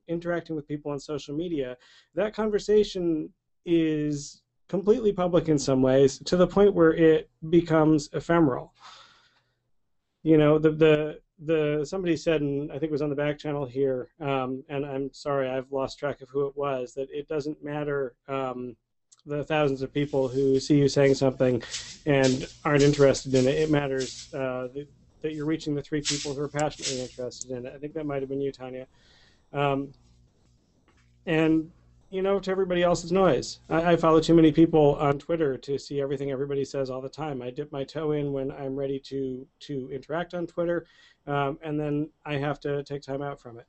interacting with people on social media, that conversation is completely public in some ways, to the point where it becomes ephemeral. You know, somebody said, and I think it was on the back channel here, and I'm sorry, I've lost track of who it was, that it doesn't matter the thousands of people who see you saying something and aren't interested in it. It matters that you're reaching the 3 people who are passionately interested in it. I think that might have been you, Tanya. And you know, to everybody else's noise. I follow too many people on Twitter to see everything everybody says all the time. I dip my toe in when I'm ready to interact on Twitter, and then I have to take time out from it.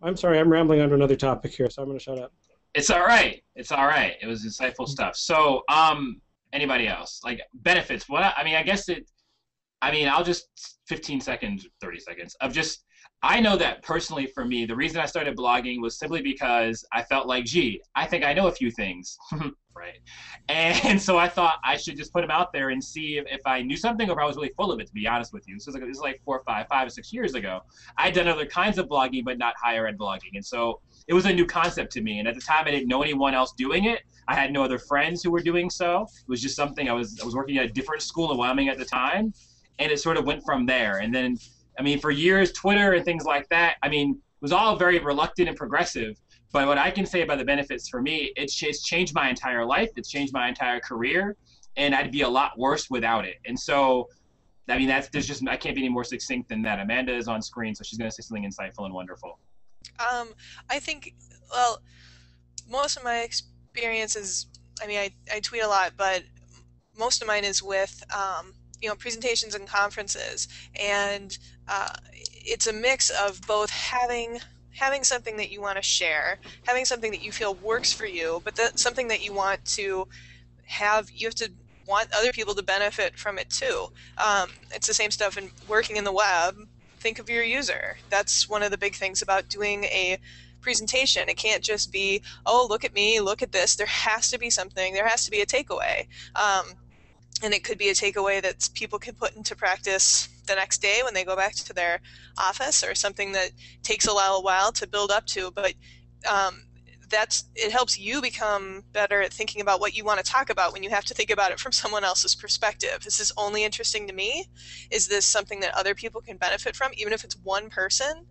I'm sorry, I'm rambling onto another topic here, so I'm going to shut up. It's all right. It's all right. It was insightful stuff. So, anybody else? Like, benefits. What? I mean, I guess I'll just 15 seconds, 30 seconds of just, I know that personally for me, the reason I started blogging was simply because I felt like, gee, I think I know a few things, right? And so I thought I should just put them out there and see if I knew something, or if I was really full of it, to be honest with you. So this is like 4 or 5 or 6 years ago. I'd done other kinds of blogging, but not higher ed blogging. And so it was a new concept to me. And at the time, I didn't know anyone else doing it. I had no other friends who were doing so. It was just something I was working at a different school in Wyoming at the time. And it sort of went from there. And then, I mean, for years, Twitter and things like that, I mean, it was all very reluctant and progressive. But what I can say about the benefits for me, it's changed my entire life. It's changed my entire career. And I'd be a lot worse without it. And so, I mean, I can't be any more succinct than that. Amanda is on screen, so she's going to say something insightful and wonderful. I think, well, most of my experiences, I mean, I tweet a lot, but most of mine is with, you know, presentations and conferences, and it's a mix of both having having something that you want to share, having something that you feel works for you, but that's something that you want to have, you have to want other people to benefit from it too. It's the same stuff in working in the web. Think of your user. That's one of the big things about doing a presentation. It can't just be, oh, look at me, look at this. There has to be something. There has to be a takeaway. And it could be a takeaway that people can put into practice the next day when they go back to their office, or something that takes a while to build up to. But it helps you become better at thinking about what you want to talk about when you have to think about it from someone else's perspective. Is this only interesting to me? Is this something that other people can benefit from, even if it's one person?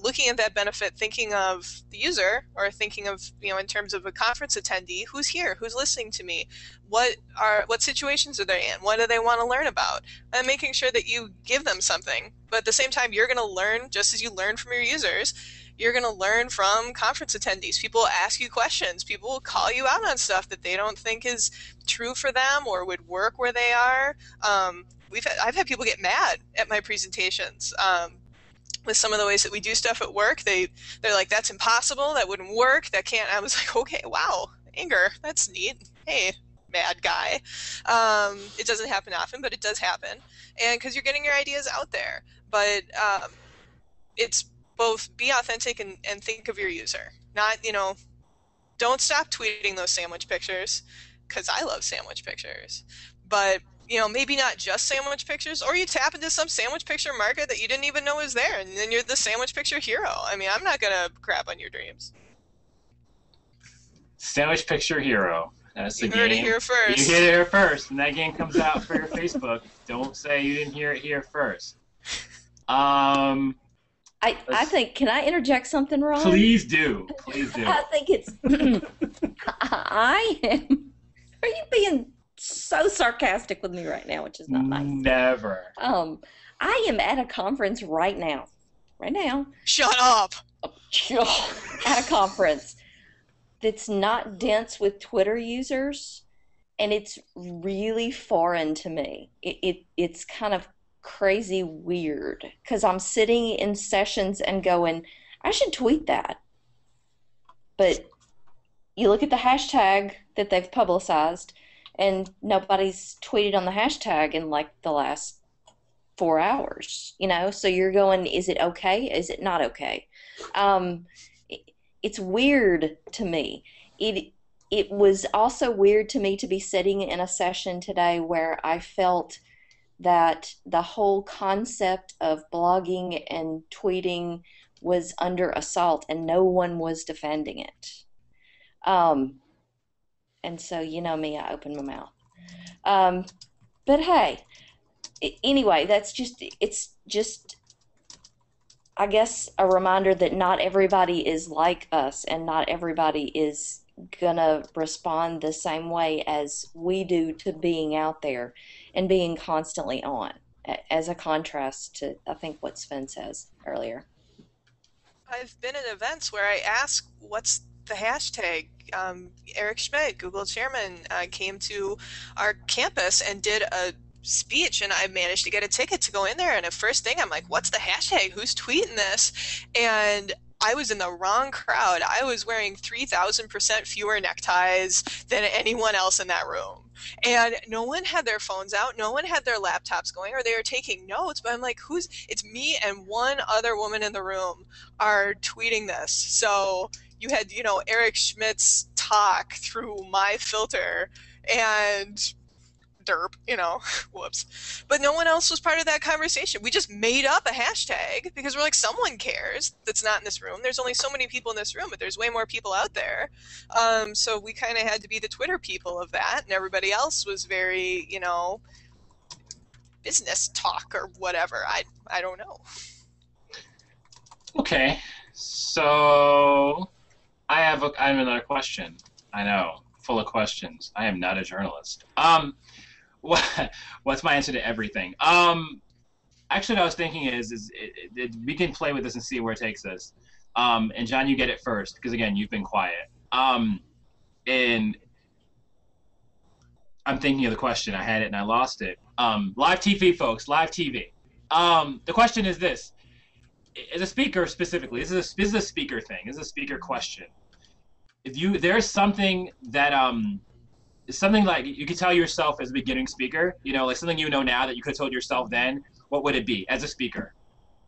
Looking at that benefit, thinking of the user, or thinking of, in terms of a conference attendee, who's here, who's listening to me, what situations are they in, what do they want to learn about, and making sure that you give them something. But at the same time, you're going to learn just as you learn from your users. You're going to learn from conference attendees. People will ask you questions. People will call you out on stuff that they don't think is true for them or would work where they are. I've had people get mad at my presentations with some of the ways that we do stuff at work. They're like, that's impossible. That wouldn't work. That can't. I was like, okay, wow, anger. That's neat. Hey, mad guy. It doesn't happen often, but it does happen. And because you're getting your ideas out there. But it's both be authentic and think of your user. Not, don't stop tweeting those sandwich pictures, because I love sandwich pictures. But, maybe not just sandwich pictures, or you tap into some sandwich picture market that you didn't even know was there, and then you're the sandwich picture hero. I mean, I'm not going to crap on your dreams. Sandwich picture hero. That's the game. You heard it here first. You heard it here first. When that game comes out for your Facebook, don't say you didn't hear it here first. I think, can I interject something, Ron? Please do. Please do. I think it's, are you being so sarcastic with me right now, which is not nice? Never. I am at a conference right now. Shut up. At a conference that's not dense with Twitter users, and it's really foreign to me. It's kind of crazy weird, because I'm sitting in sessions and going, I should tweet that. But you look at the hashtag that they've publicized, and nobody's tweeted on the hashtag in like the last 4 hours, so you're going, is it okay? Is it not okay? It's weird to me. It was also weird to me to be sitting in a session today where I felt that the whole concept of blogging and tweeting was under assault, and no one was defending it. And so, me, I opened my mouth. But hey, anyway, it's just, I guess, a reminder that not everybody is like us, and not everybody is gonna respond the same way as we do to being out there and being constantly on, as a contrast to, I think, what Sven says earlier. I've been at events where I ask, what's the hashtag? Eric Schmidt, Google chairman, came to our campus and did a speech, and I managed to get a ticket to go in there. And the first thing, I'm like, what's the hashtag? Who's tweeting this? And I was in the wrong crowd. I was wearing 3,000% fewer neckties than anyone else in that room. And no one had their phones out. No one had their laptops going, or they were taking notes. But I'm like, it's me and one other woman in the room are tweeting this. So you had, Eric Schmidt's talk through my filter, and derp, whoops. But no one else was part of that conversation. We just made up a hashtag because we're like, someone cares that's not in this room. There's only so many people in this room, but there's way more people out there. So we kind of had to be the Twitter people of that, and everybody else was very, business talk or whatever. I don't know. Okay, so I have another question. I know, full of questions. I am not a journalist. What's my answer to everything? Actually, what I was thinking is we can play with this and see where it takes us. And John, you get it first, because again, you've been quiet. And I'm thinking of the question. I had it and I lost it. Live TV, folks. Live TV. The question is this: as a speaker specifically, this is a speaker thing. This is a speaker question. If there's something that something like you could tell yourself as a beginning speaker, like something you know now that you could have told yourself then, what would it be as a speaker?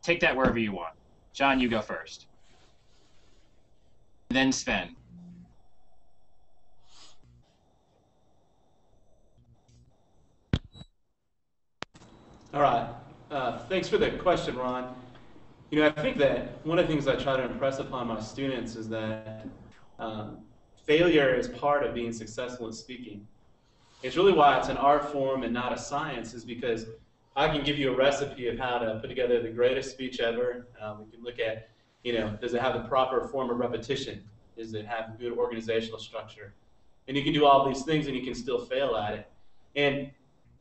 Take that wherever you want. John, you go first. Then Sven. All right. Thanks for the question, Ron. I think that one of the things I try to impress upon my students is that failure is part of being successful in speaking. It's really why it's an art form and not a science, is because I can give you a recipe of how to put together the greatest speech ever. We can look at, does it have the proper form of repetition? Does it have good organizational structure? And you can do all these things and you can still fail at it. And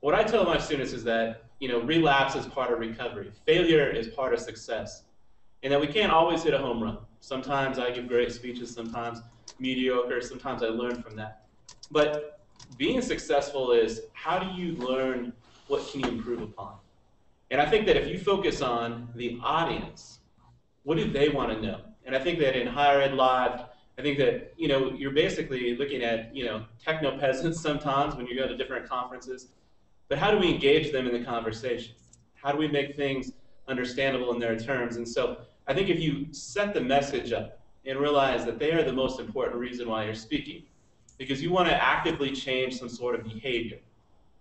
what I tell my students is that, relapse is part of recovery. Failure is part of success. And that we can't always hit a home run. Sometimes I give great speeches, sometimes mediocre, sometimes I learn from that. But being successful is, how do you learn, what can you improve upon? And I think that if you focus on the audience, what do they want to know? And I think that in Higher Ed Live, I think that, you're basically looking at, techno peasants sometimes when you go to different conferences. But how do we engage them in the conversation? How do we make things understandable in their terms? And so I think if you set the message up and realize that they are the most important reason why you're speaking, because you want to actively change some sort of behavior.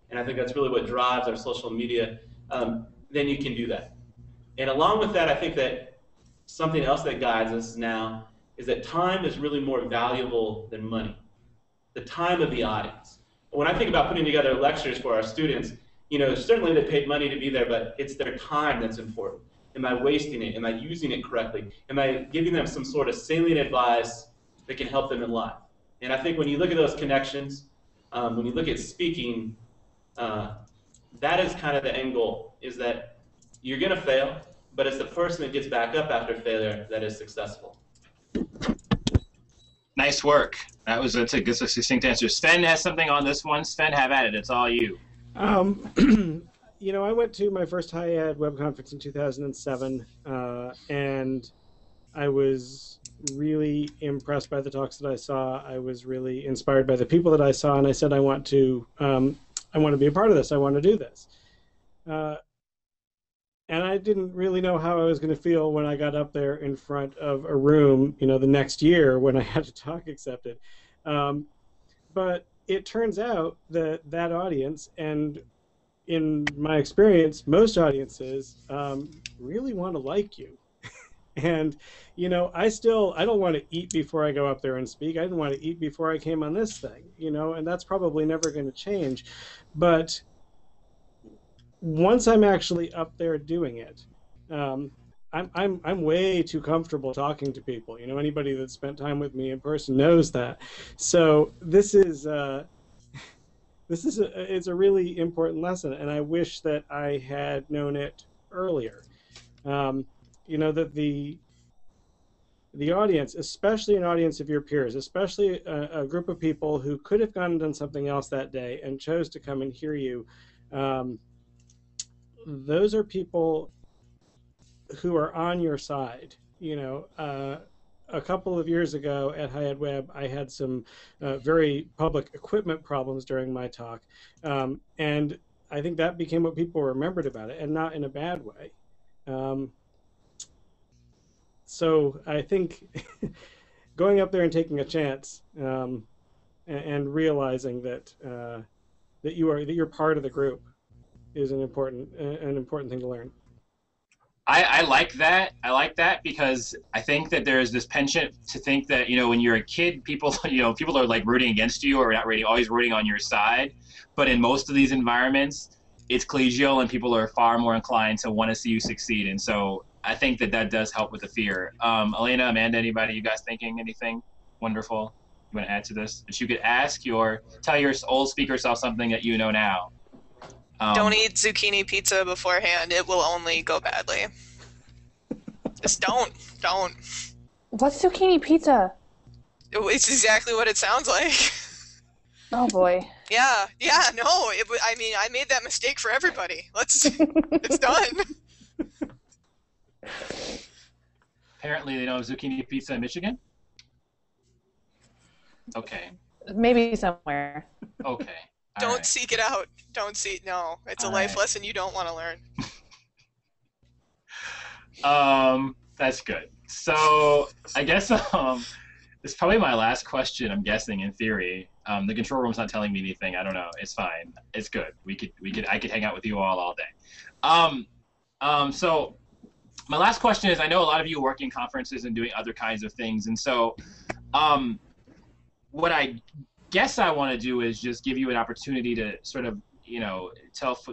And I think that's really what drives our social media. Then you can do that. And along with that, I think that something else that guides us now is that time is really more valuable than money. The time of the audience. When I think about putting together lectures for our students, certainly they paid money to be there, but it's their time that's important. Am I wasting it? Am I using it correctly? Am I giving them some sort of salient advice that can help them in life? And I think when you look at those connections, when you look at speaking, that is kind of the end goal, is that you're going to fail, but it's the person that gets back up after failure that is successful. Nice work. That's a good, succinct answer. Sven has something on this one. Sven, have at it. It's all you. I went to my first Higher Ed web conference in 2007, and I was really impressed by the talks that I saw. I was really inspired by the people that I saw, and I said, I want to be a part of this. I want to do this. And I didn't really know how I was going to feel when I got up there in front of a room, the next year when I had a talk accepted. But it turns out that that audience, and in my experience, most audiences really want to like you. And, I don't want to eat before I go up there and speak. I didn't want to eat before I came on this thing, and that's probably never going to change. But once I'm actually up there doing it, I'm way too comfortable talking to people. Anybody that's spent time with me in person knows that. So this is it's a really important lesson, and I wish that I had known it earlier. That the audience, especially an audience of your peers, especially a group of people who could have gone and done something else that day and chose to come and hear you, those are people who are on your side. A couple of years ago at Higher Ed Web, I had some very public equipment problems during my talk, and I think that became what people remembered about it, and not in a bad way. So I think going up there and taking a chance and realizing that that you're part of the group is an important thing to learn. I like that. I like that because I think that there's this penchant to think that, when you're a kid, people are like rooting against you or not always rooting on your side. But in most of these environments, it's collegial and people are far more inclined to want to see you succeed. And so I think that does help with the fear. Elena, Amanda, anybody, you guys thinking anything wonderful you want to add to this? That you could ask tell your old speaker self something that you know now. Don't eat zucchini pizza beforehand. It will only go badly. Just don't. What's zucchini pizza? It's exactly what it sounds like. Oh boy. Yeah, no. I made that mistake for everybody. It's done. Apparently they don't have zucchini pizza in Michigan. Okay. Maybe somewhere. Okay. All Don't right. seek it out. Don't see. No, it's a life lesson you don't want to learn. That's good. So I guess it's probably my last question. I'm guessing in theory. The control room's not telling me anything. I don't know. It's fine. It's good. I could hang out with you all day. So my last question is, I know a lot of you work in conferences and doing other kinds of things, and so what I guess I want to do is just give you an opportunity to sort of,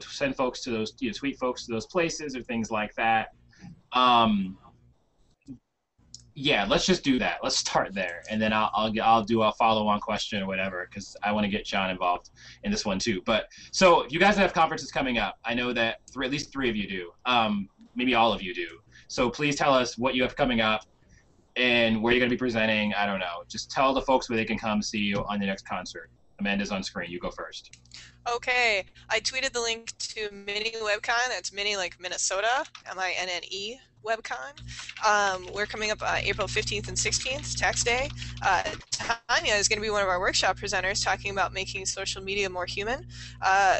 send folks to those, tweet folks to those places or things like that. Yeah, let's just do that. Let's start there, and then I'll do a follow-on question or whatever, because I want to get John involved in this one too. But so you guys have conferences coming up. I know that at least 3 of you do. Maybe all of you do. So please tell us what you have coming up and where you're going to be presenting. I don't know. Just tell the folks where they can come see you on your next concert. Amanda's on screen. You go first. Okay, I tweeted the link to Mini WebCon. That's Mini like Minnesota, MINNE WebCon. We're coming up April 15th and 16th, Tax Day. Tanya is going to be one of our workshop presenters talking about making social media more human.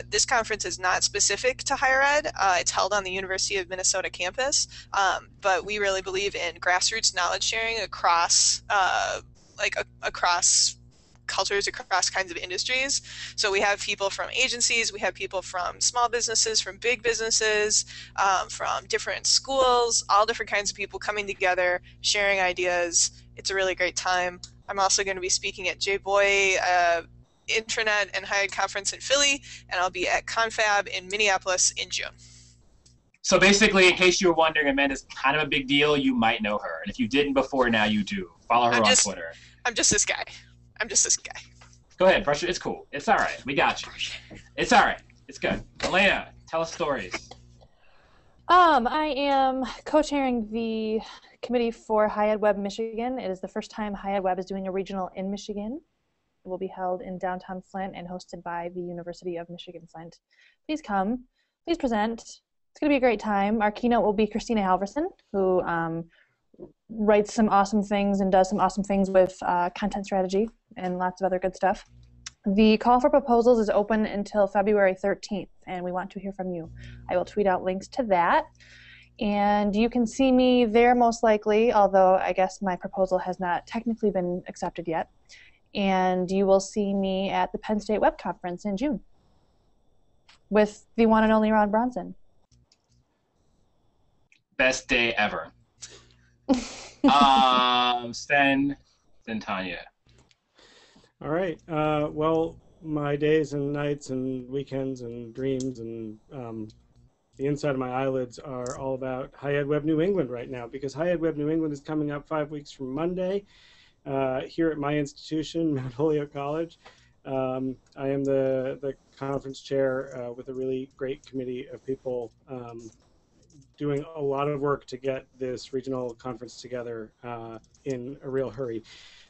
This conference is not specific to higher ed. It's held on the University of Minnesota campus, but we really believe in grassroots knowledge sharing across across cultures, across kinds of industries. So we have people from agencies, we have people from small businesses, from big businesses, from different schools, all different kinds of people coming together, sharing ideas. It's a really great time. I'm also going to be speaking at J-Boy Intranet and Higher Ed Conference in Philly, and I'll be at Confab in Minneapolis in June. So basically, in case you were wondering, Amanda's kind of a big deal. You might know her, and if you didn't before, now you do. Follow her on Twitter. I'm just this guy. Go ahead, brush it. It's cool. It's all right. We got you. It's all right. It's good. Elena, tell us stories. I am co-chairing the committee for High Ed Web Michigan. It is the first time High Ed Web is doing a regional in Michigan. It will be held in downtown Flint and hosted by the University of Michigan Flint. Please come. Please present. It's going to be a great time. Our keynote will be Christina Halverson, who writes some awesome things and does some awesome things with content strategy and lots of other good stuff. The call for proposals is open until February 13th, and we want to hear from you. I will tweet out links to that, and you can see me there most likely, although I guess my proposal has not technically been accepted yet. And you will see me at the Penn State Web Conference in June with the one and only Ron Bronson. Best day ever. Sten, then Tanya. All right. Well, my days and nights and weekends and dreams and the inside of my eyelids are all about High Ed Web New England right now, because High Ed Web New England is coming up 5 weeks from Monday here at my institution, Mount Holyoke College. I am the conference chair with a really great committee of people doing a lot of work to get this regional conference together in a real hurry.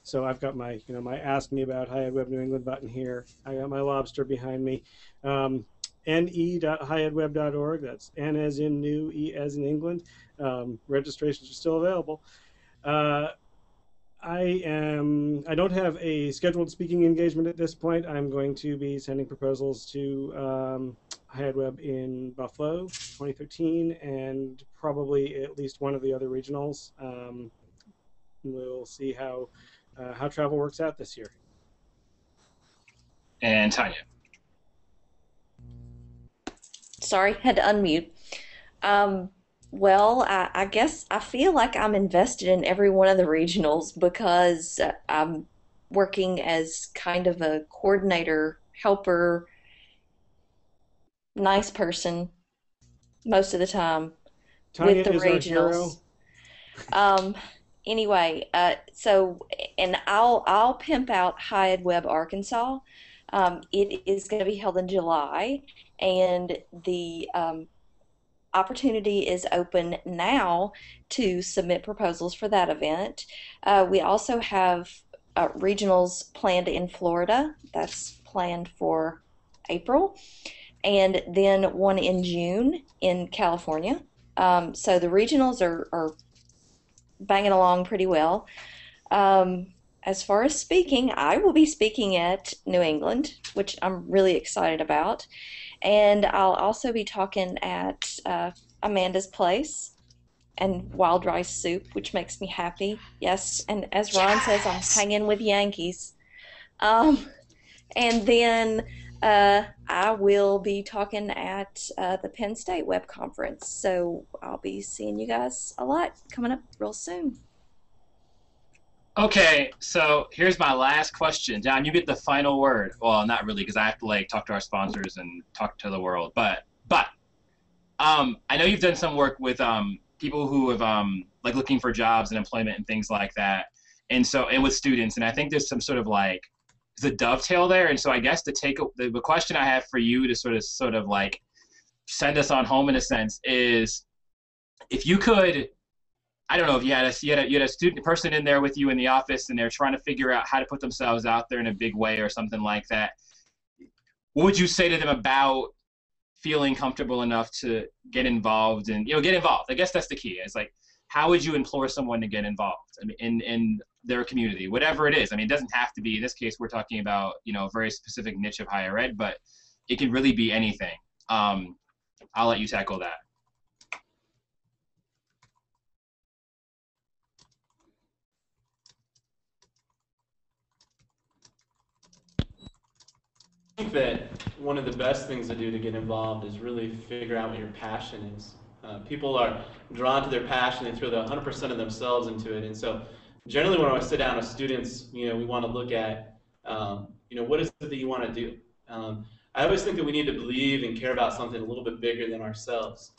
So I've got my, my Ask Me About High Ed Web New England button here. I got my lobster behind me. ne.highedweb.org. That's N as in new, E as in England. Registrations are still available. I don't have a scheduled speaking engagement at this point. I'm going to be sending proposals to High Ed Web in Buffalo 2013 and probably at least one of the other regionals. We'll see how travel works out this year. And Tanya. Sorry, had to unmute. Well, I guess I feel like I'm invested in every one of the regionals because I'm working as kind of a coordinator, helper, nice person most of the time Tanya with the is regionals. Anyway, so and I'll pimp out High Ed Web Arkansas. It is going to be held in July, and the opportunity is open now to submit proposals for that event. We also have regionals planned in Florida. That's planned for April, and then one in June in California. So the regionals are banging along pretty well. As far as speaking, I will be speaking at New England, which I'm really excited about. And I'll also be talking at Amanda's Place and Wild Rice Soup, which makes me happy. Yes, and as Ron says, I'm Yes. hanging with Yankees. Um, and then I will be talking at the Penn State Web Conference. So I'll be seeing you guys a lot coming up real soon. Okay, so here's my last question. John, you get the final word. Well, not really, because I have to like talk to our sponsors and talk to the world. But I know you've done some work with people who have like looking for jobs and employment and things like that, and with students. And I think there's some sort of like the dovetail there. And so I guess the question I have for you to sort of like send us on home in a sense is if you could. I don't know if you had a student person in there with you in the office and they're trying to figure out how to put themselves out there in a big way or something like that. What would you say to them about feeling comfortable enough to get involved and get involved? I guess that's the key. It's like how would you implore someone to get involved in their community, whatever it is? I mean, it doesn't have to be. In this case, we're talking about a very specific niche of higher ed, but it can really be anything. I'll let you tackle that. I think that one of the best things to do to get involved is really figure out what your passion is. People are drawn to their passion, they throw 100% of themselves into it. And so generally when I sit down with students, we want to look at, what is it that you want to do? I always think that we need to believe and care about something a little bit bigger than ourselves.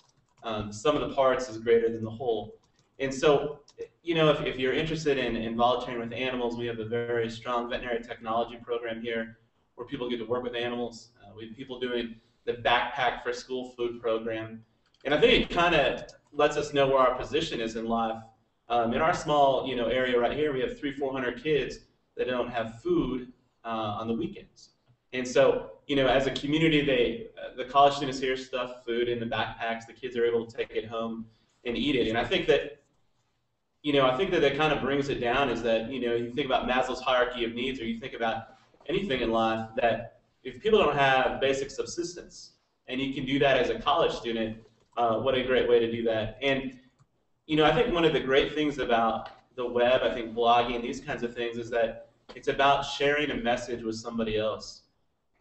Some of the parts is greater than the whole. And so, if you're interested in volunteering with animals, we have a very strong veterinary technology program here where people get to work with animals. We have people doing the Backpack for School food program. And I think it kind of lets us know where our position is in life. In our small area right here, we have 300-400 kids that don't have food on the weekends. And so, as a community, the college students here stuff food in the backpacks. The kids are able to take it home and eat it. And I think that, that kind of brings it down is that, you think about Maslow's hierarchy of needs, or you think about anything in life, that if people don't have basic subsistence, and you can do that as a college student, what a great way to do that. And, I think one of the great things about the web, I think blogging, these kinds of things, is that it's about sharing a message with somebody else.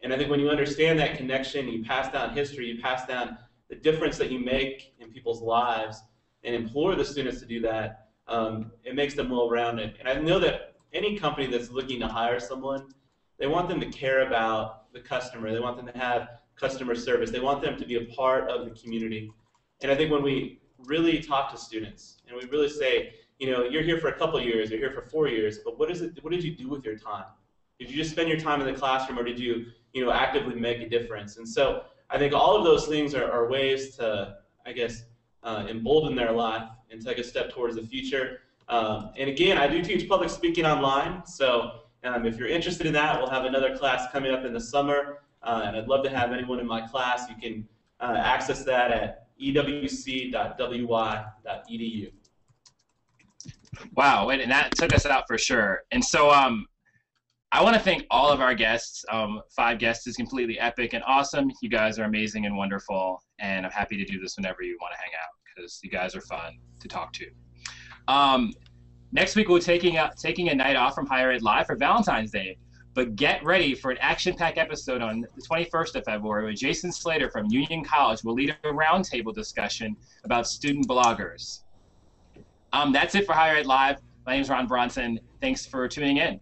And I think when you understand that connection, you pass down history, you pass down the difference that you make in people's lives, and implore the students to do that, it makes them well-rounded. And I know that any company that's looking to hire someone, they want them to care about the customer. They want them to have customer service. They want them to be a part of the community. And I think when we really talk to students and we really say, you're here for a couple of years, you're here for 4 years, but what did you do with your time? Did you just spend your time in the classroom, or did you, actively make a difference? And so I think all of those things are ways to, I guess, embolden their life and take a step towards the future. And again, I do teach public speaking online, so if you're interested in that, we'll have another class coming up in the summer, and I'd love to have anyone in my class. You can access that at ewc.wy.edu. Wow, and that took us out for sure. And so I want to thank all of our guests. 5 guests is completely epic and awesome. You guys are amazing and wonderful, and I'm happy to do this whenever you want to hang out because you guys are fun to talk to. Next week, we're taking a night off from Higher Ed Live for Valentine's Day, but get ready for an action-packed episode on the 21st of February where Jason Slater from Union College will lead a roundtable discussion about student bloggers. That's it for Higher Ed Live. My name is Ron Bronson. Thanks for tuning in.